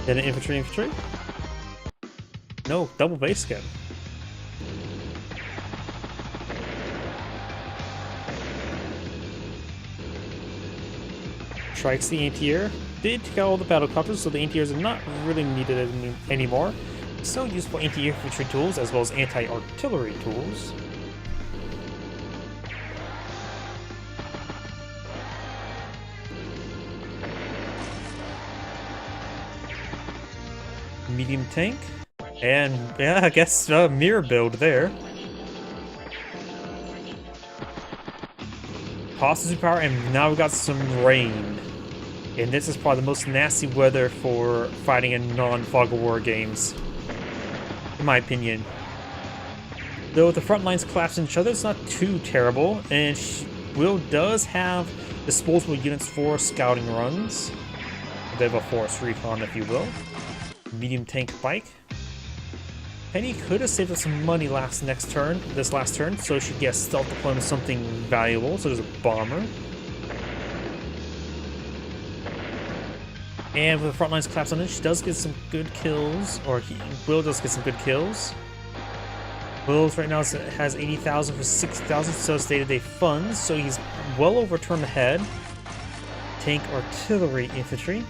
Speaker 1: Then an infantry. No, double base skin. Strikes the anti-air. Did take out all the battlecopters, so the anti-airs are not really needed anymore. Still useful anti-infantry tools as well as anti-artillery tools. Medium tank, and yeah, I guess mirror build there. Toss the superpower, and now we got some rain. And this is probably the most nasty weather for fighting in non-Fog of War games, in my opinion. Though the front lines collapse each other, it's not too terrible, and Will does have disposable units for scouting runs. A bit of a force recon, if you will. Medium tank bike. Penny could have saved us some money this last turn, so she gets stealth deployment something valuable. So there's a bomber. And with the front lines collapse on it, she does get some good kills, or Will does get some good kills. Will's right now has 80,000 for 60,000, so stated they funds, so he's well over a turn ahead. Tank artillery infantry.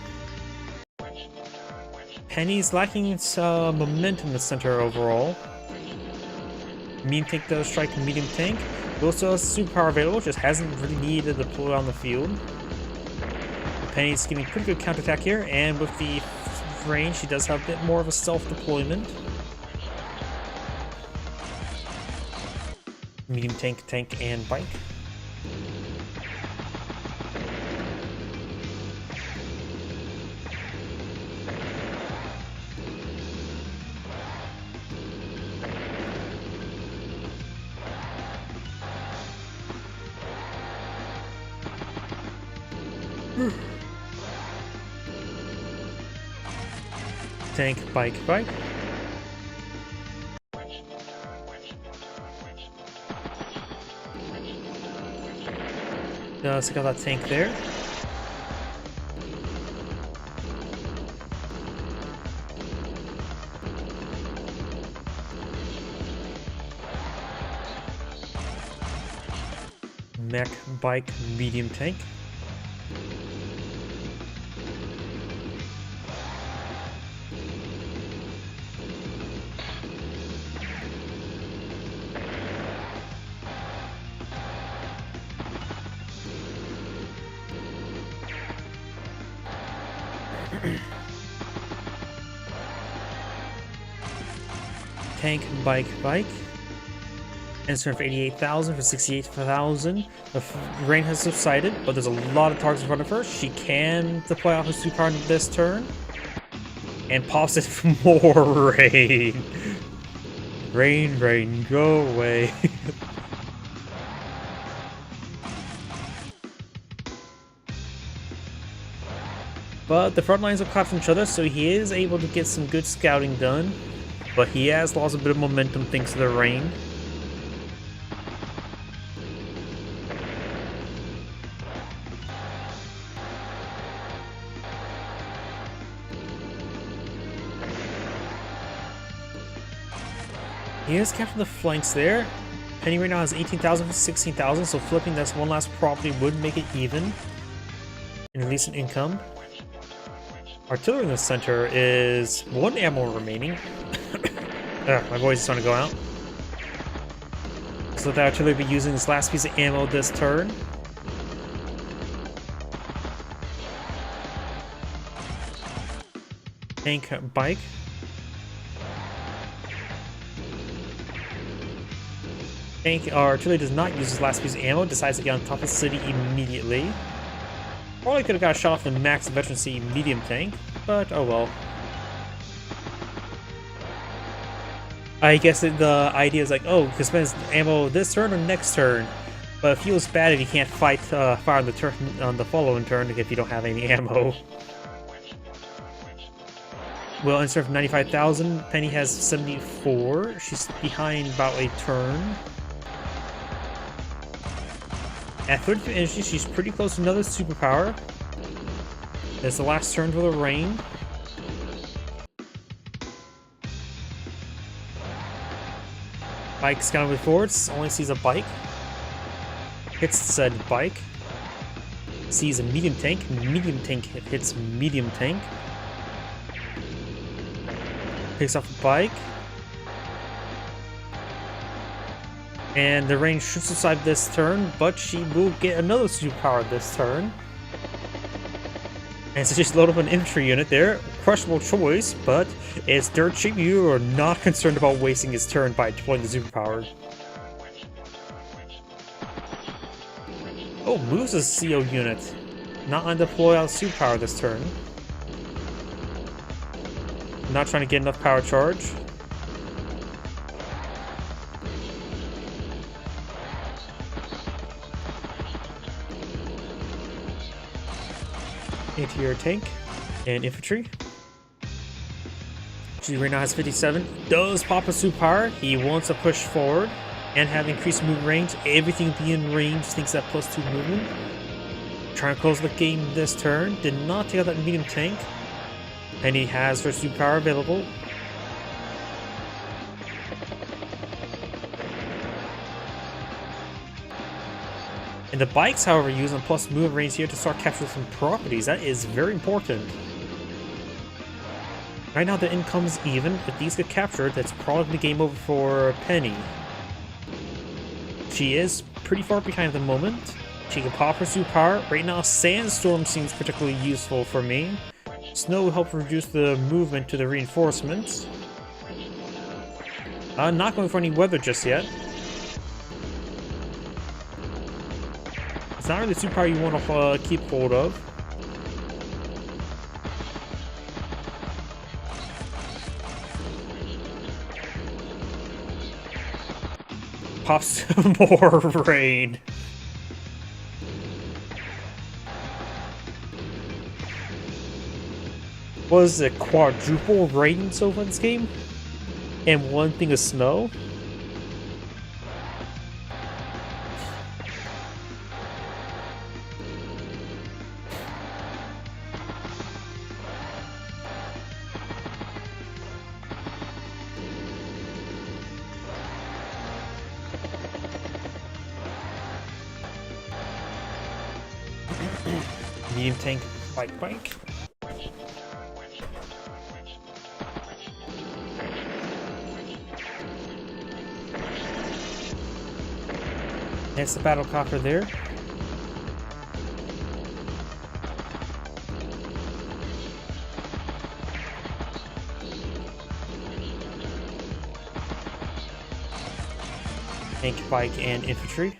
Speaker 1: Penny's lacking its momentum in the center overall. Medium tank does strike medium tank. Will still has superpower available, just hasn't really needed to deploy on the field. Penny's getting pretty good counterattack here, and with the range, she does have a bit more of a stealth deployment. Medium tank, and bike. Tank, bike. Let's check out that tank there. Mech, bike, medium tank. Tank, bike. And turn for 88,000 for 68,000. The rain has subsided, but there's a lot of targets in front of her. She can deploy out her superpower this turn. And pops it for more rain. Rain, go away. But the front lines are collapsing each other, so he is able to get some good scouting done. But he has lost a bit of momentum thanks to the rain. He has captured the flanks there. Penny right now has 18,000 for 16,000, so flipping this one last property would make it even and release an income. Artillery in the center is 1 ammo remaining. My voice is starting to go out. So the artillery will be using this last piece of ammo this turn. Tank bike. Tank artillery does not use his last piece of ammo, decides to get on top of the city immediately. Probably could have got a shot off the max veterancy medium tank, but oh well. I guess the idea is like, oh, you can spend his ammo this turn or next turn, but it feels bad if you can't fight fire on the turn on the following turn if you don't have any ammo. Well, instead of 95,000, Penny has 74. She's behind about a turn. At 32 energy, she's pretty close to another superpower. It's the last turn for the rain. Bike's gonna move forwards, only sees a bike. Hits said bike. Sees a medium tank hits medium tank. Picks off the bike. And the rain shoots aside this turn, but she will get another superpower this turn. And so just load up an infantry unit there. Questionable choice, but it's dirt cheap. You are not concerned about wasting his turn by deploying the superpower. Oh, moves a CO unit. Not on deploy on superpower this turn. Not trying to get enough power charge. Anti-air tank and infantry. She right now has 57. Does pop a superpower. He wants to push forward and have increased move range. Everything being range thinks that +2 movement. Trying to close the game this turn. Did not take out that medium tank. Penny has her superpower available. And the bikes, however, use a plus move range here to start capturing some properties. That is very important. Right now the income's even. If these get captured, that's probably the game over for Penny. She is pretty far behind at the moment. She can pop her superpower. Right now, Sandstorm seems particularly useful for me. Snow will help reduce the movement to the reinforcements. Not going for any weather just yet. It's not really a superpower you want to keep hold of. Pops more rain. Was it quadruple rain so far in this game? And one thing of snow? Medium tank bike. That's the battle copter there. Tank, bike, and infantry.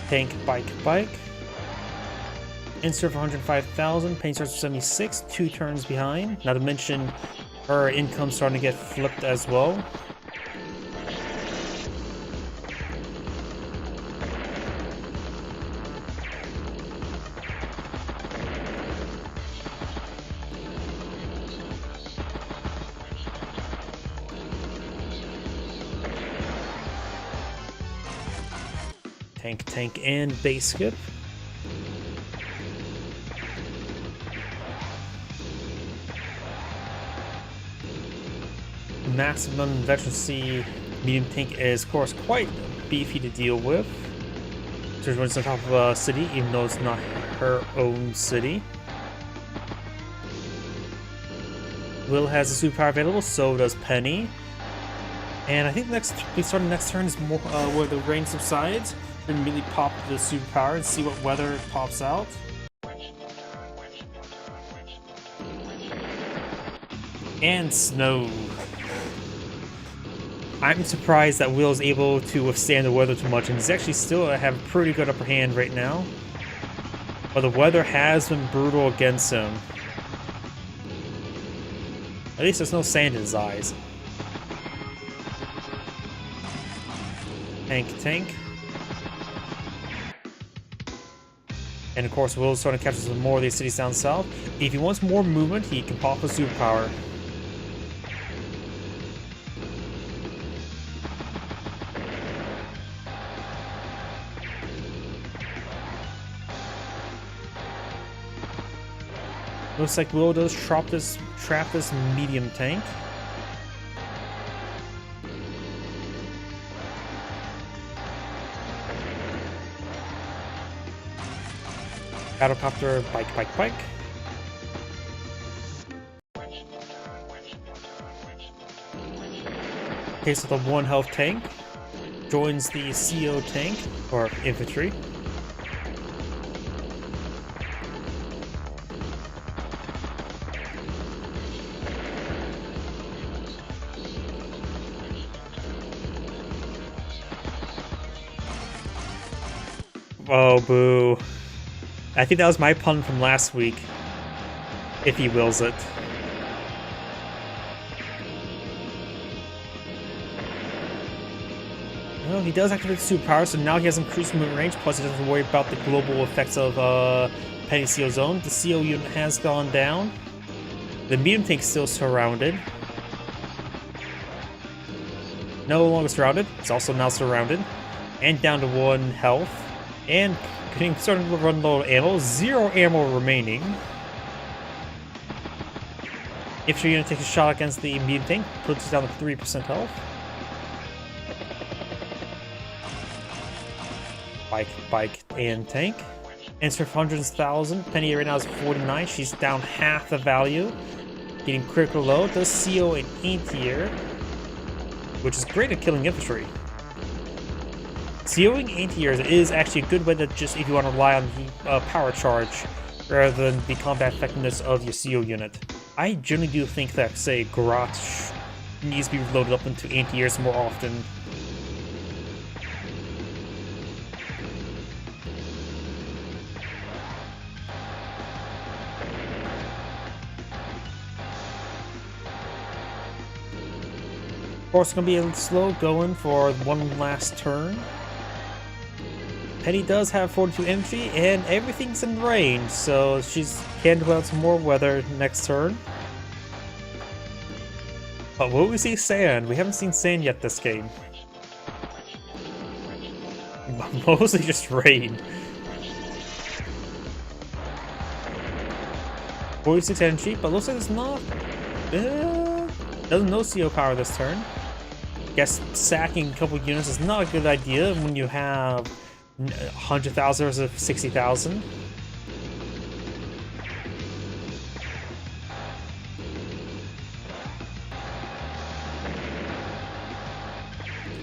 Speaker 1: Tank, bike. Insert for 105,000. Paint starts for 76. 2 turns behind. Not to mention her income starting to get flipped as well. Tank, and base skip. Maximum veterancy medium tank is, of course, quite beefy to deal with. So runs on top of a city, even though it's not her own city. Will has a superpower available, so does Penny. And I think starting next turn is more where the rain subsides, and immediately pop the superpower and see what weather pops out. And snow. I'm surprised that Will is able to withstand the weather too much, and he's actually still have a pretty good upper hand right now. But the weather has been brutal against him. At least there's no sand in his eyes. Tank. And of course, Will is starting to capture some more of these cities down south. If he wants more movement, he can pop a superpower. Looks like Will does trap this medium tank. Battlecopter, bike. Okay, so the 1 health tank joins the CO tank, or infantry. Oh, boo. I think that was my pun from last week. If he wills it. Well, he does activate the superpower, so now he has increased movement range, plus he doesn't have to worry about the global effects of Penny CO Zone. The CO unit has gone down. The medium tank is still surrounded. No longer surrounded. It's also now surrounded. And down to 1 health. And starting to run low ammo. 0 ammo remaining. If you're going to take a shot against the medium tank, puts it down to 3% health. Bike, and tank. And for 100,000. Penny right now is 49. She's down half the value. Getting critical low. Does CO an anti-air, which is great at killing infantry. COing anti-airs is actually a good way to just, if you want to rely on the power charge rather than the combat effectiveness of your CO unit. I generally do think that, say, Garrosh needs to be loaded up into anti-airs more often. Of course, it's going to be a slow going for one last turn. Penny does have 42 infantry, and everything's in range, so she's can develop some more weather next turn. But will we see sand? We haven't seen sand yet this game. Mostly just rain. 46 energy, but looks like it's not. Doesn't know CO power this turn. Guess sacking a couple units is not a good idea when you have 100,000 versus 60,000.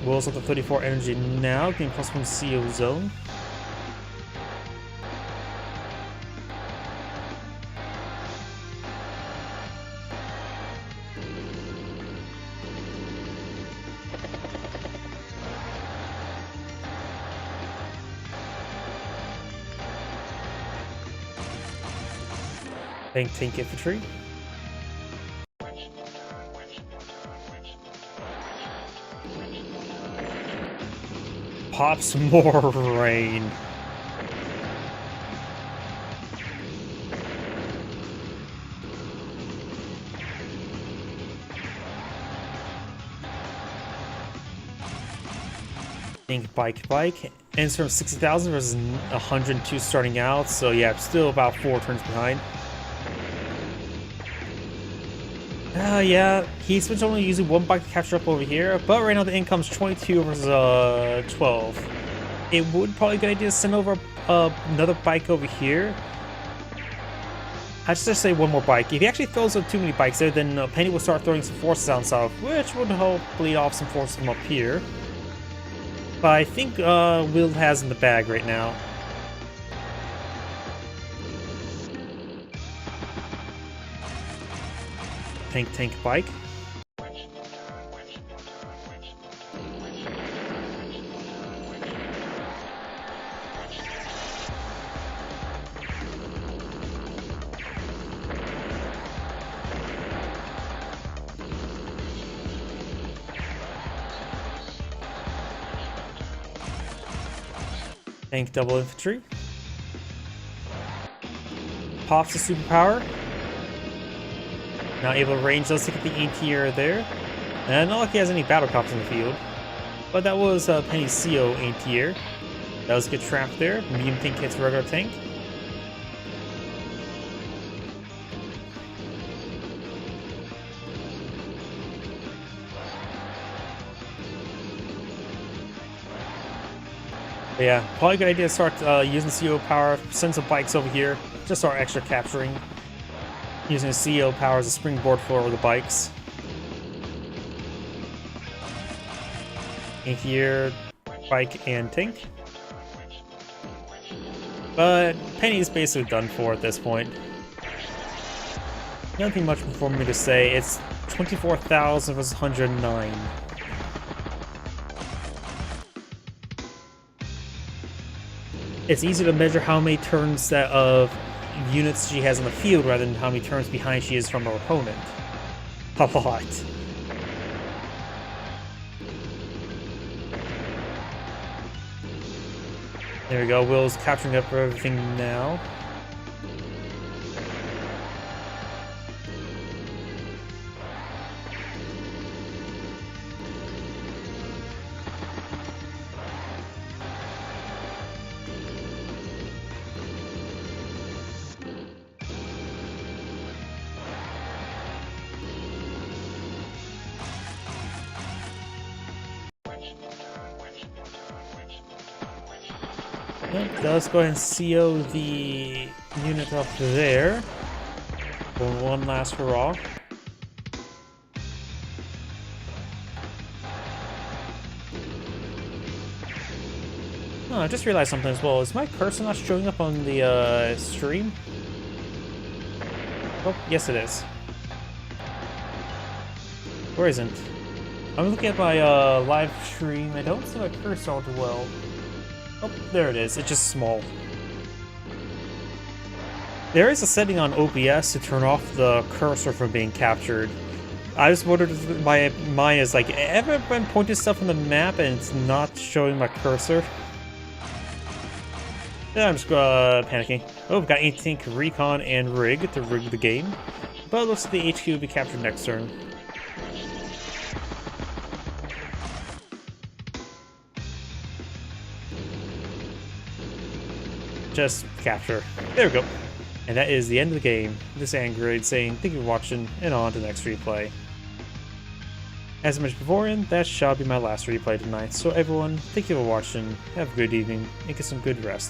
Speaker 1: Will's up to 34 energy now, getting plus 1 CO zone. Tank infantry. Pop some more rain. Tank bike. And it's from 60,000 versus 102 starting out, so yeah, still about 4 turns behind. Yeah, he's been only using 1 bike to catch up over here, but right now the income's 22 versus 12. It would probably be a good idea to send over another bike over here. I'd just say 1 more bike. If he actually throws up too many bikes there, then Penny will start throwing some forces down south, which would help bleed off some forces from up here. But I think Will has in the bag right now. Tank bike. Tank double infantry. Pops the superpower. Now able to range those to get the anti-air there. And not like he has any battle cops in the field. But that was Penny's CO anti-air. That was a good trap there. Medium tank hits regular tank. But yeah, probably a good idea to start using CO power, send some bikes over here, just start extra capturing. Using CO power as a springboard for the bikes. Here, bike and tank. But Penny's basically done for at this point. Nothing much for me to say. It's 24,000 versus 109. It's easy to measure how many turns that of units she has in the field rather than how many turns behind she is from her opponent. A lot. There we go, Will's capturing up everything now. Let's go ahead and CO the unit up there for one last hurrah. Oh, I just realized something as well. Is my cursor not showing up on the stream? Oh, yes it is. Or isn't? I'm looking at my live stream. I don't see my cursor all too well. Oh, there it is. It's just small. There is a setting on OBS to turn off the cursor from being captured. I just wondered if mine is like, ever been pointing stuff on the map and it's not showing my cursor? Yeah, I'm just panicking. Oh, we've got anti-tank recon and rig to rig the game. But it looks like the HQ will be captured next turn. Just capture. There we go. And that is the end of the game. This Android saying thank you for watching and on to the next replay. As I mentioned beforehand, that shall be my last replay tonight. So everyone, thank you for watching, have a good evening, and get some good rest.